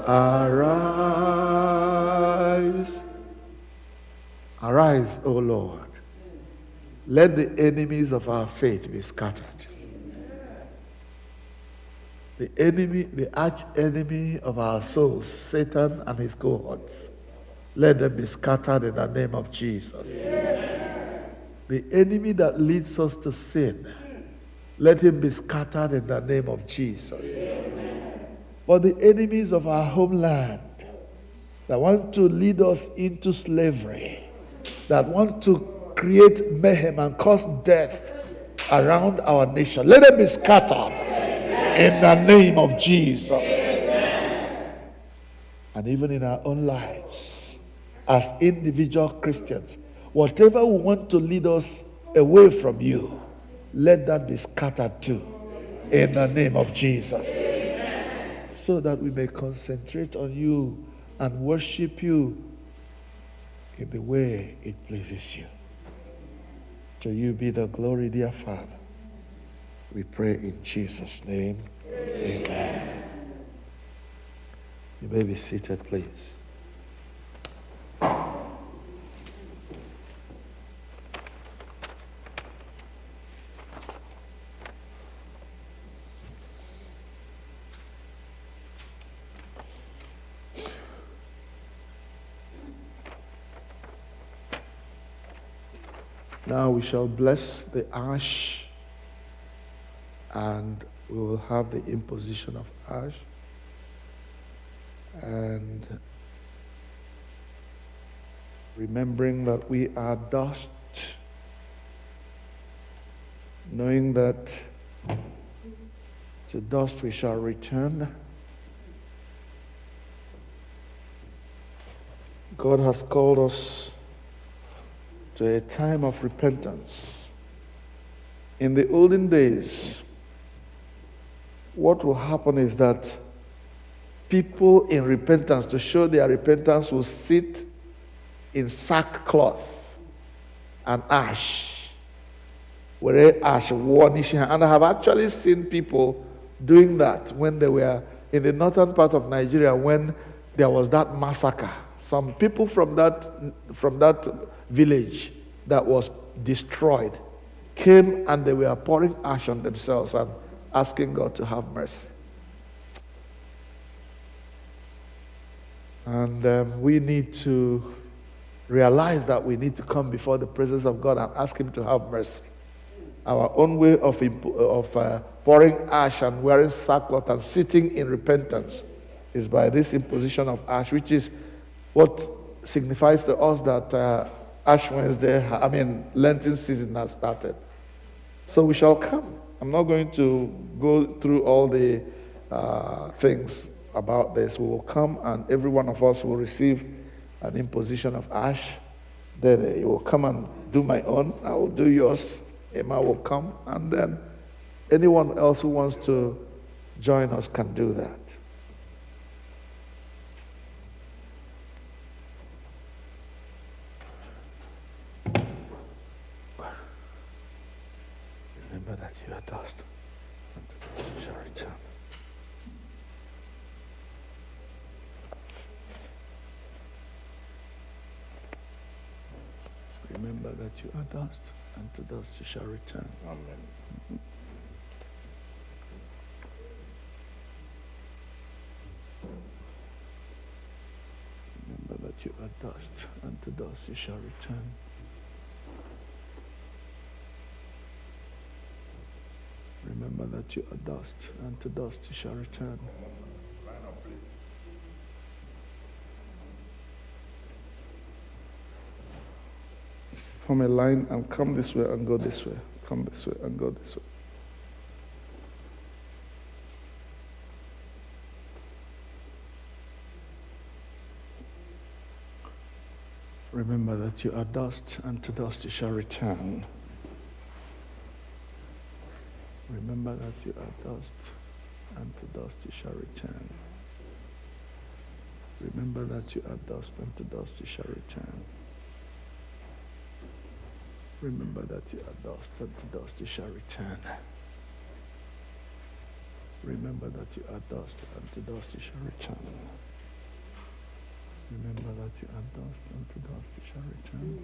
arise. Arise, O Lord. Let the enemies of our faith be scattered. The enemy, the arch enemy of our souls, Satan and his cohorts, let them be scattered in the name of Jesus. The enemy that leads us to sin, let him be scattered in the name of Jesus. For the enemies of our homeland that want to lead us into slavery, that want to create mayhem and cause death around our nation, let them be scattered in the name of Jesus. And even in our own lives, as individual Christians, whatever will want to lead us away from you, let that be scattered too, in the name of Jesus. So that we may concentrate on you and worship you in the way it pleases you. To you be the glory, dear Father. We pray in Jesus' name. Amen. You may be seated, please. Now we shall bless the ash, and we will have the imposition of ash. And remembering that we are dust, knowing that to dust we shall return. God has called us to a time of repentance. In the olden days, what will happen is that people in repentance, to show their repentance, will sit in sackcloth and ash, where ash warnishing. And I have actually seen people doing that when they were in the northern part of Nigeria, when there was that massacre. Some people from that village that was destroyed came and they were pouring ash on themselves and asking God to have mercy. And we need to realize that we need to come before the presence of God and ask him to have mercy. Our own way of pouring ash and wearing sackcloth and sitting in repentance is by this imposition of ash, which is what signifies to us that Ash Wednesday, Lenten season has started. So we shall come. I'm not going to go through all the things about this. We will come and every one of us will receive an imposition of ash. Then you will come and do my own. I will do yours. Emma will come. And then anyone else who wants to join us can do that. Remember that you are dust, and to dust you shall return. Remember that you are dust, and to dust you shall return. Amen. Mm-hmm. Remember that you are dust, and to dust you shall return. Remember that you are dust, and to dust you shall return. Form a line and come this way and go this way. Come this way and go this way. Remember that you are dust, and to dust you shall return. Remember that you are dust, and to dust you shall return. Remember that you are dust, and to dust you shall return. Remember that you are dust, and to dust you shall return. Remember that you are dust, and to dust you shall return. Remember that you are dust, and to dust you shall return.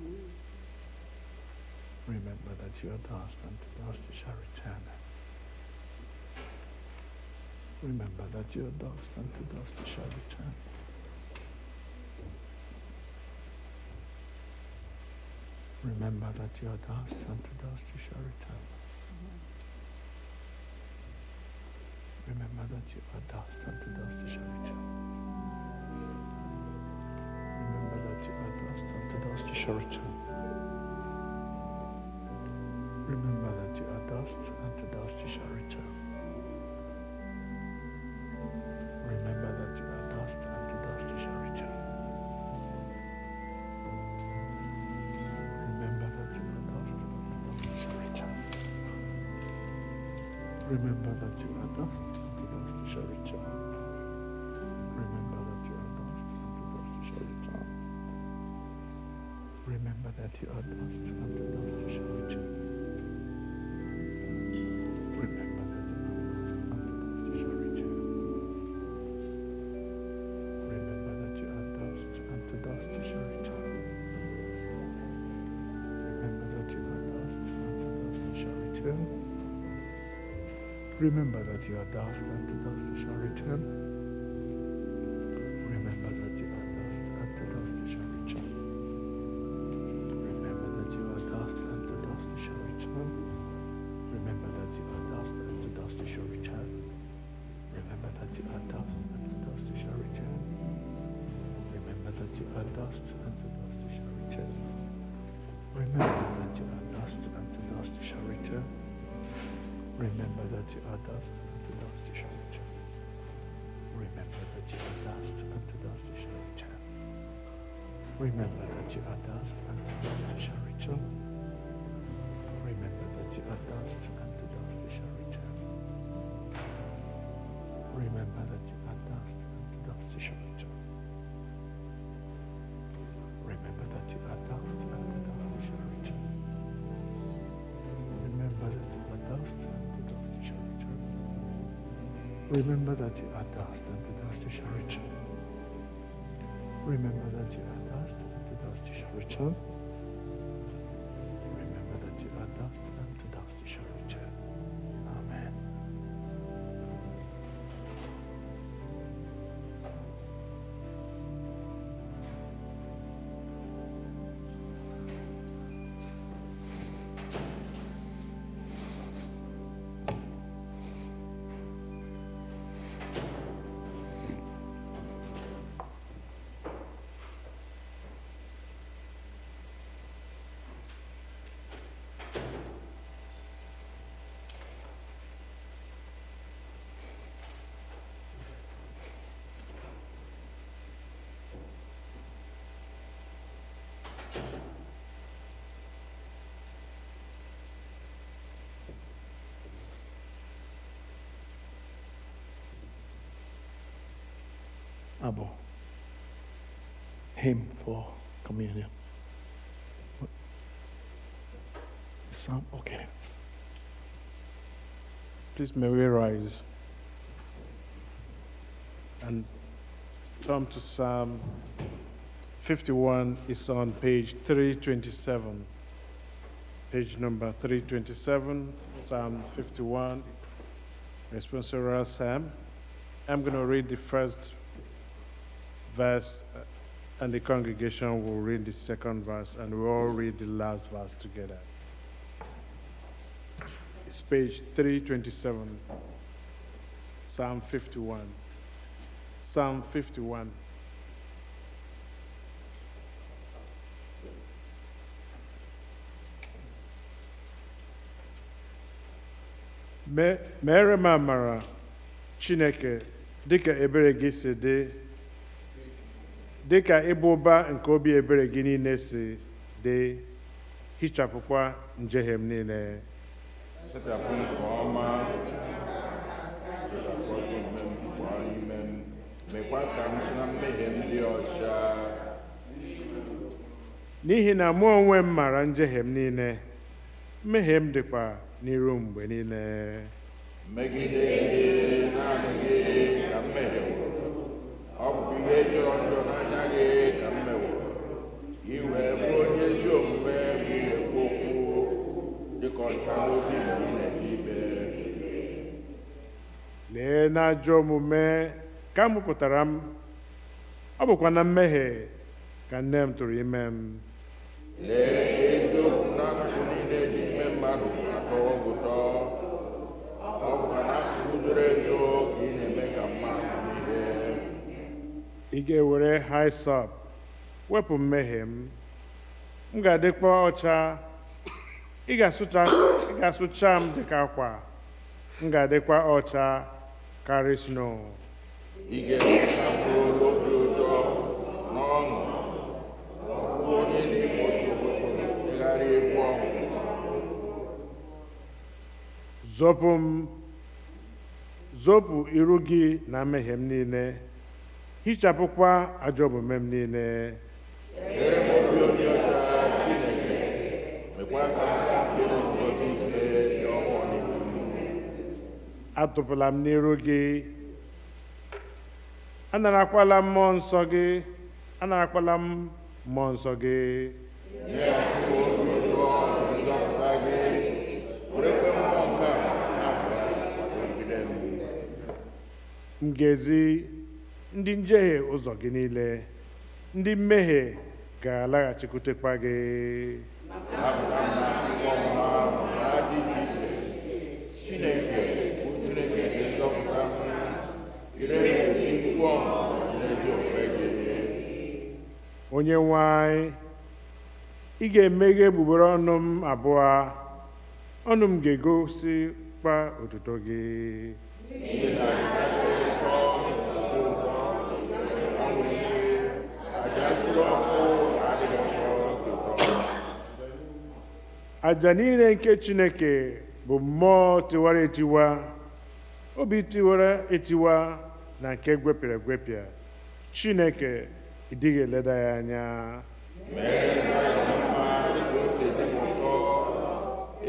Remember that you are dust, and to dust you shall return. Remember that you are dust, and to dust you shall return. Remember that you are dust, and to dust you shall return. Remember that you are dust, and to dust you shall return. Remember that you are dust, and to dust you shall return. Remember that you are dust, and to dust you shall return. Remember that you are dust, and to dust you shall return. Remember that you are dust, and to dust you shall return. Remember that you are dust, and to dust you shall return. Remember that you are dust, and to dust you shall return. Remember that you are dust, and to dust you shall return. Remember that you are dust, and to dust you shall return. Remember that you are dust, and to dust you shall return. Remember that you are dust, and to dust you shall return. Remember that you are dust, and to dust you shall return. Remember that you are dust, and to dust you shall return. Remember that you are dust, and to dust you shall return. Remember that you are dust, and to dust you shall return. Remember that you are dust, and to dust you shall return. Remember that you are dust, and to dust you shall return. Remember that you are dust, and to dust you shall return. Remember that you are dust, and to dust you shall return. Remember that you are dust, and to dust you shall return. Remember that you are dust, and to dust you shall return. Remember that you are dust, and to dust you shall return. Remember that you are dust, and to dust you shall return. Remember that you are dust, and to dust you shall return. Remember that you are dust, and to dust you shall return. Remember that you are dust, and to dust you shall return. Remember that you are dust, and to dust you shall return. Remember that you are dust, and to dust you shall return. Amen. Abu, hymn for communion. Psalm, okay. Please may we rise and turn to Psalm 51. It's on page 327. Page number 327, Psalm 51, responsorial psalm. I'm going to read the first verse, and the congregation will read the second verse, and we'll all read the last verse together. It's page 327. Psalm 51. Psalm 51. Mere m amara Chineke dịka ebere gị si dị, dịka ịba ụba nke obi ebere gị niile si dị, hichapụkwa njehie m niile. Sachapụ nke ọma, sachapụ omume m pụọ n'ime m, mekwa ka m si na mmehie m dị ọcha. N'ihi na mụ onwe m maara njehie m niile, mmehie m dịkwa n'iru mgbe niile. Megide gị naanị gị ka m mehieworo, ọ bụ ihe jọrọ njọ n'anya gị ka m meworo. Ị wee bụrụ onye ezi omume gị ekwu okwu dịka ọcha n'obi mgbe ị na-ekpe ikpe. Lee na ajọ omume ka m mụpụtara m, ọ bụkwa na mmehie ka nne m tụrụ ime m. Lee eziokwu n'akụkụ niile dị ime mmadụ atọwo gị ụtọ, ọ bụkwa n'akụkụ zoro ezo ka ị na-eme ka mmadụ ihe. Ị ga-ewere hyssop wepụ mmehie m ga-adịkwa ọcha. Ị ga-asụcha m dịka akwa, m ga-adịkwa ọcha karịa snow. Ị ga-eme ka m bụrụ obi ụtọ n'ọṅụ, ọ bụ onye n'ime otu ụtụtụ degharịa egwu ọṅụ. Zopụ iru gị na mmehie m niile, hichapụkwa ajọ omume m niile. Nyere m obi onye ọcha Chineke, mekwa ka m kpere nzọzi ike dị ọhụụ n'ime m. Atụpụla m n'iru gị, anarakwala m mmụọ nsọ gị, anarakwala m mmụọ nsọ gị. Nyeghachi m obi ụtọ nzọpụta gị, werekwa mmụọ nke a na-abụgide m. M ga-ezi ndị njehie ụzọ gị niile, ndị mmehie ga-alaghachikwutekwa gị. Napụta m n'akụkọ ọmụma na dị iche iche. Chineke bụ Chineke dị nzọpụta m, ire m obi ikwu ọṅụ n'ezi omume gị. Onye nwe anyị, ị ga-emeghe egbugbere ọnụ m abụọ, ọnụ m ga-egosikwa otuto gị. Ihe na-adịkarị ụtọ nke ụtọ, ọṅụ ike, aja nsure ọkụ adịghị ụtọ. Aja niile nke Chineke bụ mmụọ tiwara etiwa, obi tiwara etiwa na nke gwepịara egwepịa. Chineke ịdịghị eleda ya anya. Mee ka ya mma dịka o si dị m ụtọ,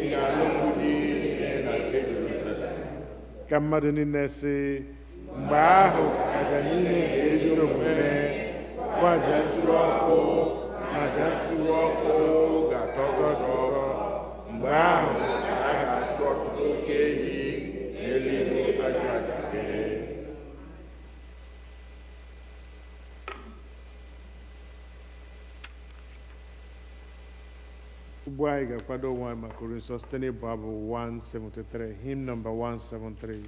ị ga-alụ mgbidi niile na nke Jerusalem. Ka mmadụ niile sị, mgbe ahụ aja niile nke ezi omume bụ aja nsure ọkụ na aja nsure ọkụ ga-atọ ụtọ. Mgbe ahụ a ga-achụ ọtụtụ oke ehi n'eluigwe ajụ aja gị. ugbu anyị ga-akwado onwe anyị maka ori nsọ site n'ịbụ abụ 173, hymn number 173.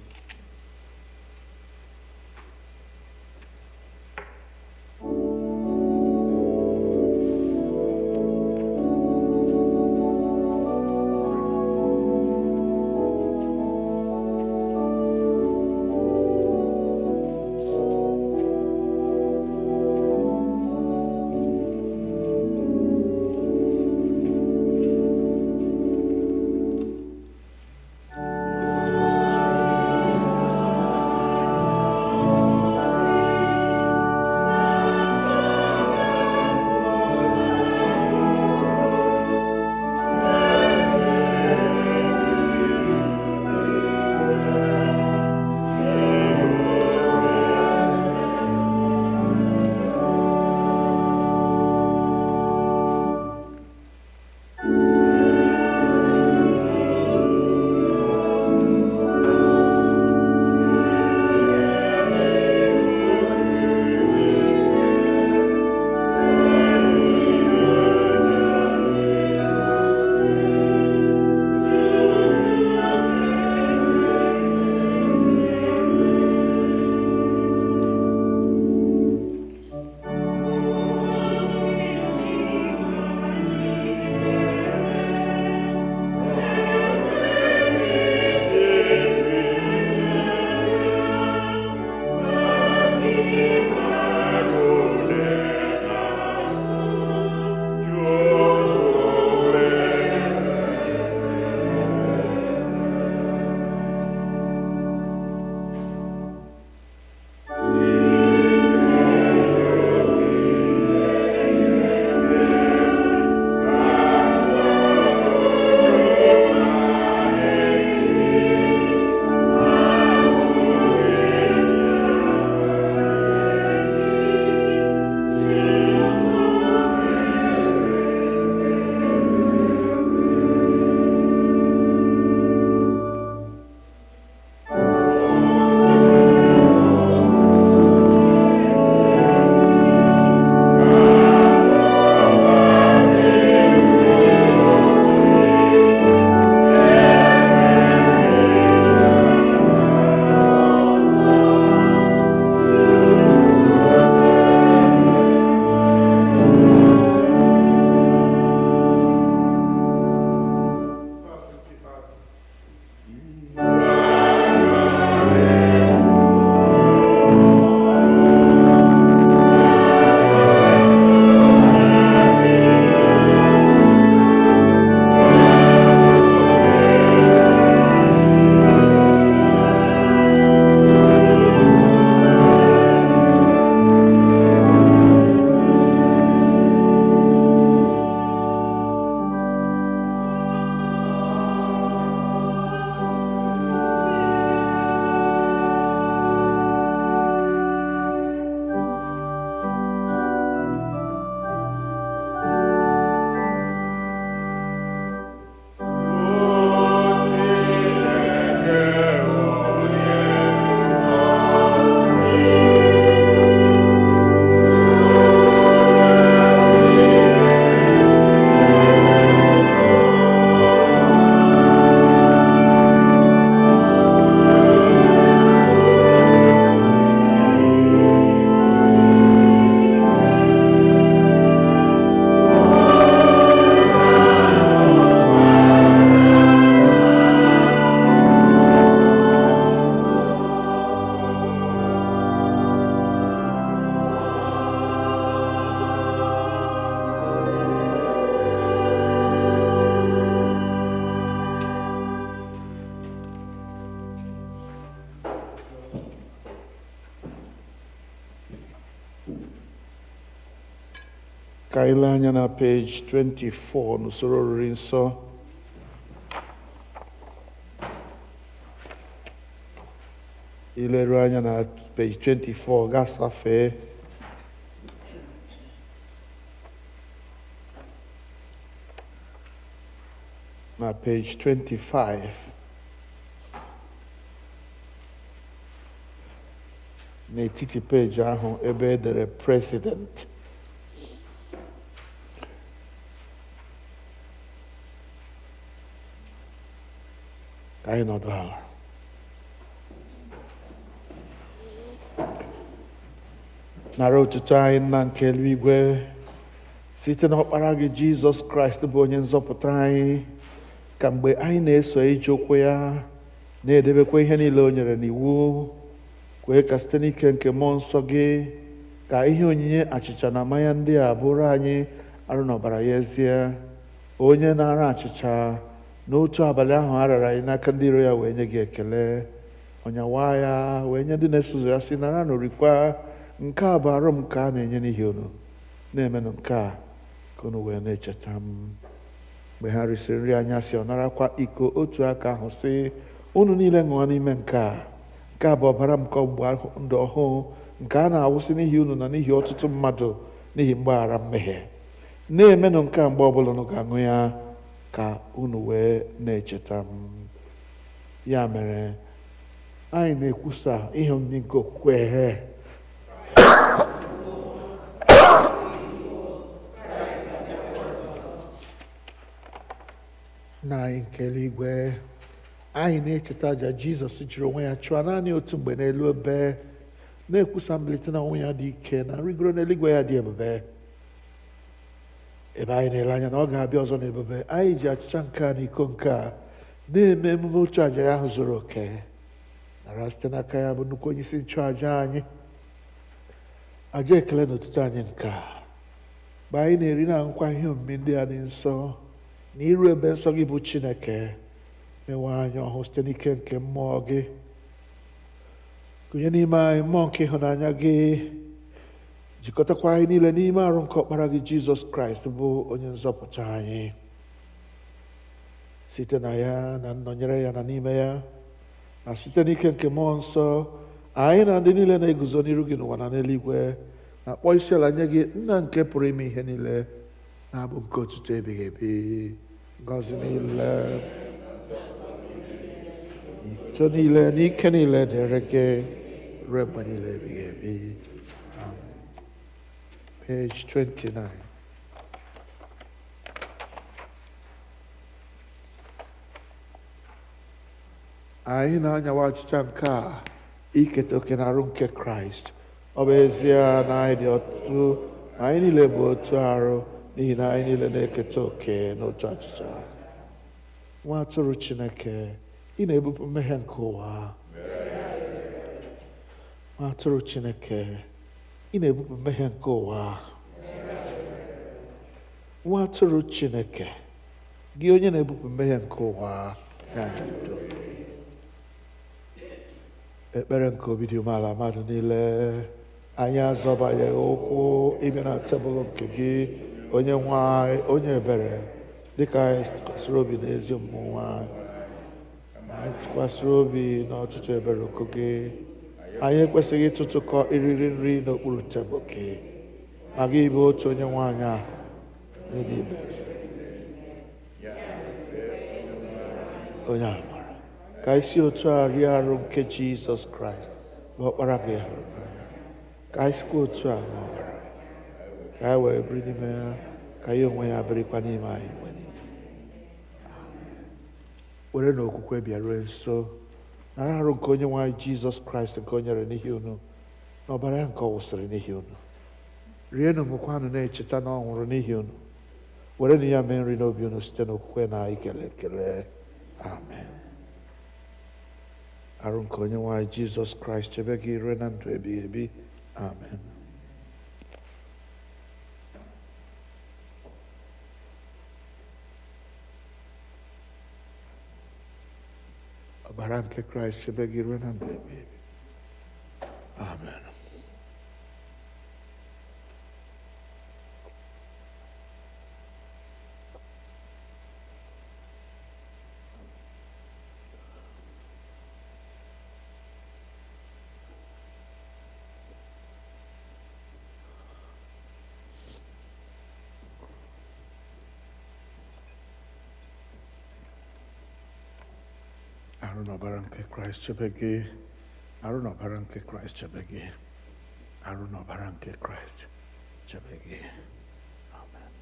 Ka anyị lee anya na page 24 n'usoro oriri nsọ. Ileru anya na page 24 gasafee na page 25 n'etiti page ahụ ebe edere president. Ka anyị nọdụ ala. Nara otuto anyị Nna nke eluigwe site n'ọkpara gị Jizọs Kraịst bụ onye nzọpụta anyị, ka mgbe anyị na-eso ije ụkwụ ya na-edebekwa ihe niile o nyere n'iwu, kwee ka site n'ike nke mmụọ nsọ gị ka ihe onyinye achịcha na mmanya ndị a bụrụ anyị arụ n'ọbara ya ezie, onye na-ara achịcha n'otu abalị ahụ a rara anyị n'aka ndị iro ya wee nye gị ekele, ọnyawa ya wee nye ndị na-eso ụzọ ya sị, nara nụrikwa, nke a bụ arụ m ka a na-enye n'ihi unu, na-emenụ nke a ka unu wee na-echeta m. Mgbe ha risịrị nri anyasị, ọ narakwa iko otu aka ahụ sị, unu niile ṅụọ n'ime nke a bụ ọbara m nke ọgbụgba ndụ ọhụụ, nke a na-awụsị n'ihi unu na n'ihi ọtụtụ mmadụ n'ihi mgbaghara mmehie. Na-emenụ nke a mgbe ọbụla unu ga-aṅụ ya ka unu wee na-echeta m. Ya mere anyị na-ekwusa ihe ndị nke okwukwe na anyị nke eluigwe, anyị na-echeta aja Jizọs jiri onwe ya chụọ naanị otu mgbe n'elu obe, na-ekwusa mbilite na onwe ya dị ike na nrịgoro n'eluigwe ya dị ebube. Ebe anyị na-ele anya na ọ ga-abịa ọzọ n'ebube, anyị ji achịcha nke a na iko nke a na-eme emume otu aja ya ahụ zuru oke, nara site n'aka ya bụ nnukwu onye isi nchụaja anyị aja ekele na otuto anyị nke a, mgbe anyị na-eri na aṅụkwa ihe omume ndị a dị nsọ na iru ebe nsọ gị bụ Chineke. Mewe anyị ọhụụ site n'ike nke mmụọ gị, kụnye n'ime anyị mmụọ nke ịhụnanya gị, jikọtakwa anyị niile n'ime arụ nke ọkpara gị Jizọs Kraịst bụ onye nzọpụta anyị. Site na ya na nnọnyere ya na n'ime ya na site n'ike nke mmụọ nsọ, anyị na ndị niile na-eguzo n'iru gị n'ụwa na n'eluigwe na-akpọ isi ala nye gị, Nna nke pụrụ ime ihe niile, na-abụ nke otuto ebighị ebi. Ngọzi niile, ito niile na ike niile dịrị gị ruo mgbe niile ebighị ebi. Page 29. Anyị na-anyawa achịcha nke a iketa oke na arụ nke Kraịst. Ọ bụ ezie na anyị dị ọtụtụ, anyị niile bụ otu arụ, n'ihi na anyị niile na-eketa oke n'otu achịcha. Nwa atụrụ Chineke, ị na-ebupụ mmehie nke ụwa. Nwa atụrụ Chineke, ị na-ebupụ mmehie nke ụwa. Nwa atụrụ Chineke, gị onye na-ebupụ mmehie nke ụwa, ga-adịdo. Ekpere nke obi dị umeala mmadụ niile, anyị azọbanye ụkwụ ịbịa na tebụl nke gị, onye nwe onye ebere, dịka anyị tụkwasịrị obi n'ezi omume anyị, anyị tụkwasịrị obi n'ọtụtụ ebere okwu gị. Anyị ekwesịghị ịtụtụkọ iriri nri n'okpuru tebụl gị, ma gị bụ otu onye nwaanyị ahụ n'ime onye amara, ka anyị si otu a rie arụ nke Jizọs Kraịst bụ ọkpara gị hụrụ n'anya, ka anyị sikwa otu a n'ọbara, ka anyị wee biri n'ime ya, ka ya onwe ya birikwa n'ime anyị mgbe niile. Were n'okwukwe bịaruo nso, nara arụ nke onye nwe anyị Jizọs Kraịst nke o nyere n'ihi unu, na ọbara ya nke ọ wụsịrị n'ihi unu. Rienụ ṅụkwanụ na-echeta na ọ nwụrụ n'ihi unu. Werenụ ya mee nri n'obi unu site n'okwukwe na ikele ekele. Amen. Arụ nke onye nwe anyị Jizọs Kraịst chebe gị ruo na ndụ ebighị ebi. Amen. Ọbara nke Kraịst chebe gị ruo na ndụ ebighị ebi. Amen. arụ na ọbara nke Kraịst chebe gị, arụ na ọbara nke Kraịst chebe gị, arụ na ọbara nke Kraịst chebe gị. Amen.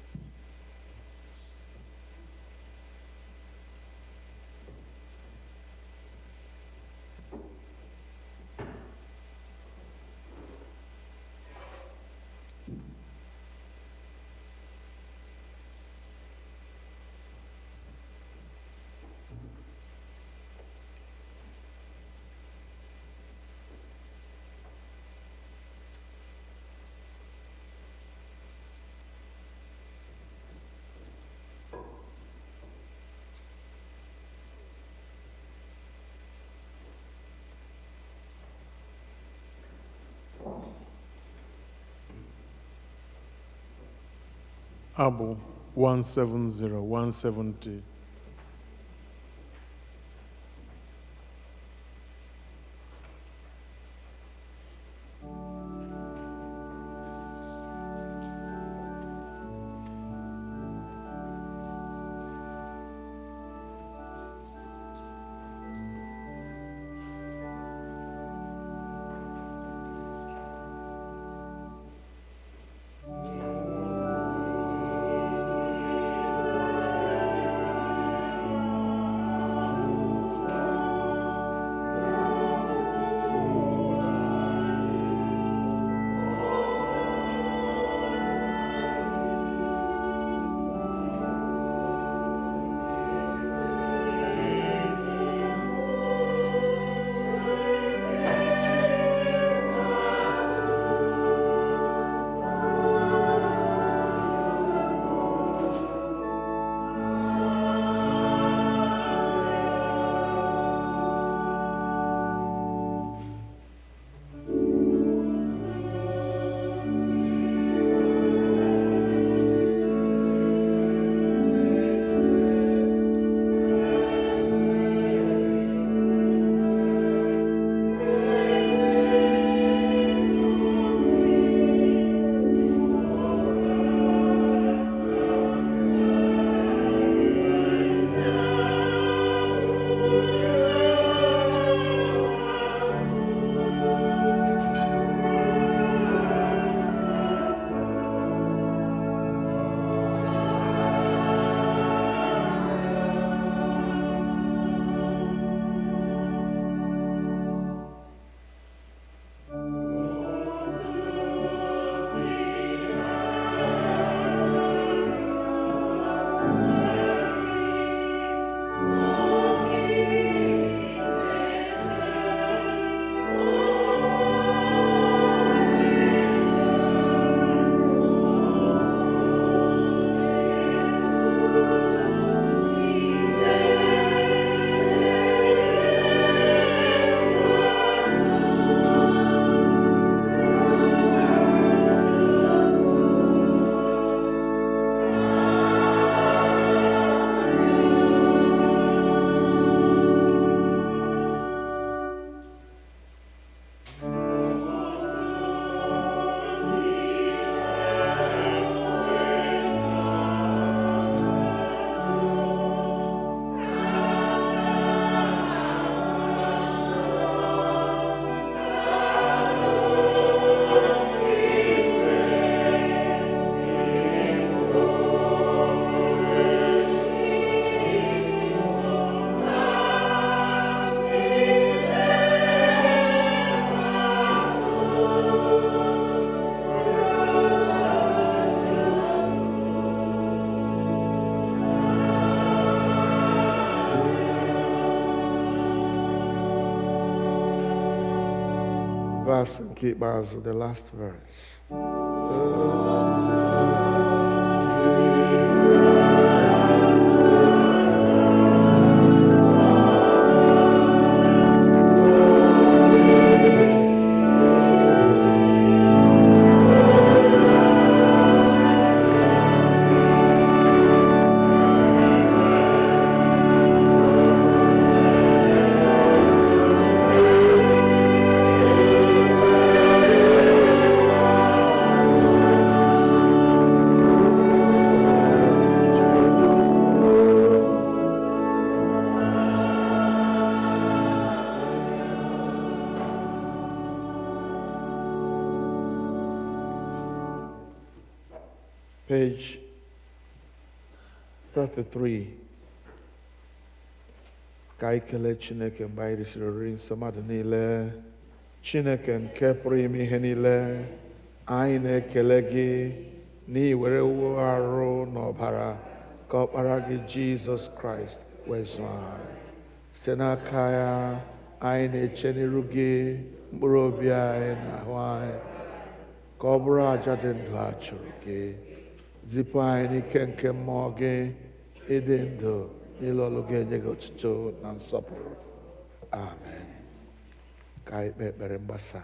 Abụ 170, 170. verse nke ikpeazụ, the last verse. page 33. Ka anyị kelee Chineke mgbe anyị risịrị oriri nsọ mmadụ niile. Chineke nke pụrụ ime ihe niile, anyị na-ekele gị na ị were wuo arụ na ọbara ka ọkpara gị Jizọs Kraịst wee zụọ anyị. Site n'aka ya, anyị na-eche n'iru gị mkpụrụ obi anyị na ahụ anyị ka ọ bụrụ àjà dị ndụ a chụrụ gị. Zipụ anyị n'ike nke mmụọ gị ịdị ndụ n'ile ọlụ ga-enye gị otuto na nsọpụrụ. Amen. Ka anyị kpee ekpere mgbasa.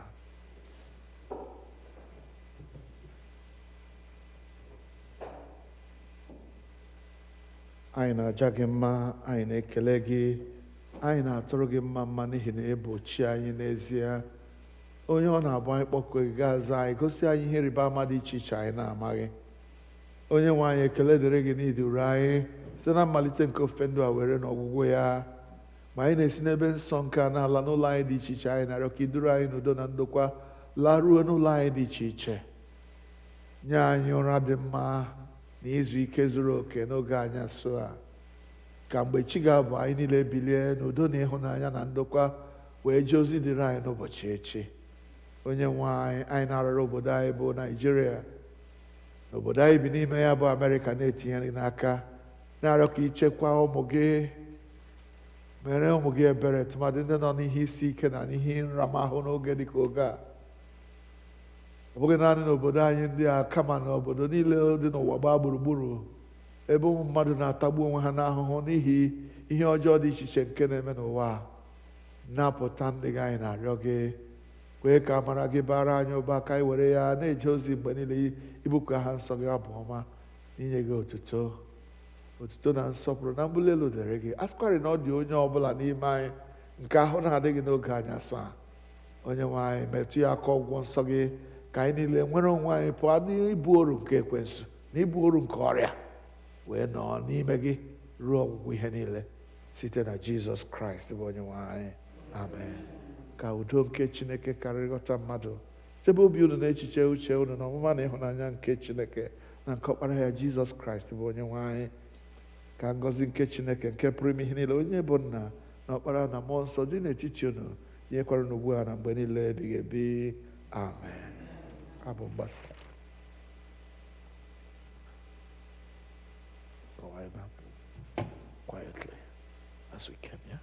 Anyị na-aja gị mma, anyị na-ekele gị, anyị na-atụrụ gị mma mma n'ihi na ị bụ chi anyị n'ezie. Onye ọ na-abụ anyị kpọkuo gị ga-aza anyị, gosi anyị ihe ịrịba ama dị iche iche anyị na-amaghị. Onye nwe anyị, ekele dịrị gị n'iduru anyị site na mmalite nke ofe ndụ a were n'ọgwụgwụ ya. Ma anyị na-esi n'ebe nsọ nke a na-ala n'ụlọ anyị dị iche iche, anyị na-arịọ ka iduru anyị n'udo na ndokwa laruo n'ụlọ anyị dị iche iche. Nye anyị ụra dị mma na izu ike zuru oke n'oge anyasị a. Ka mgbe chi ga-abụ anyị niile bilie n'udo na ịhụnanya na ndokwa wee jee ozi dịrị anyị n'ụbọchị echi. Onye nwe anyị, anyị na-arịọ obodo anyị bụ Naijiria, obodo anyị bi n'ime ya bụ Amerịka na-etinye n'aka, na-arịọ ka ichekwa ụmụ gị, mere ụmụ gị ebere tụmadị ndị nọ n'ihe isi ike na n'ihe nramahụ n'oge dịka oge a. Ọ bụghị naanị n'obodo anyị ndị a, kama n'obodo niile dị n'ụwa gbaa gburugburu, ebe ụmụ mmadụ na-atagbu onwe ha n'ahụhụ n'ihi ihe ọjọọ dị iche iche nke na-eme n'ụwa. Napụta ndị gị, anyị na-arịọ gị. Kwee ka amara gị bara anyị ụba, ka anyị were ya na-eje ozi mgbe niile ibukọ ha nsọ gị abụ ọma, inye gị otuto na nsọpụrụ na mbuli elu dịrị gị. A sịkwarị na ọ dị onye ọbụla n'ime anyị nke ahụ na-adịghị n'oge anyasị a, onye nwe anyị, metụ ya aka ọgwụgwọ nsọ gị, ka anyị niile nwere onwe anyị pụọ n'ibu oru nke ekwensu na ibu oru nke ọrịa, wee nọ n'ime gị ruo ọgwụgwụ ihe niile, site na Jizọs Kraịst bụ onye nwe anyị. Amen. Ka udo nke Chineke karịrị nghọta mmadụ chebe obi unu na echiche uche unu na ọmụma na ịhụnanya nke Chineke na nke ọkpara ya Jizọs Kraịst bụ onye nwe anyị. Ka ngọzi nke Chineke nke pụrụ ime ihe niile, onye bụ nna na ọkpara na mmụọ nsọ dị n'etiti unu, nyekwara unu ugbu a na mgbe niile ebighị ebi. Amen. Abụ mgbasa. Quietly as we can, yeah?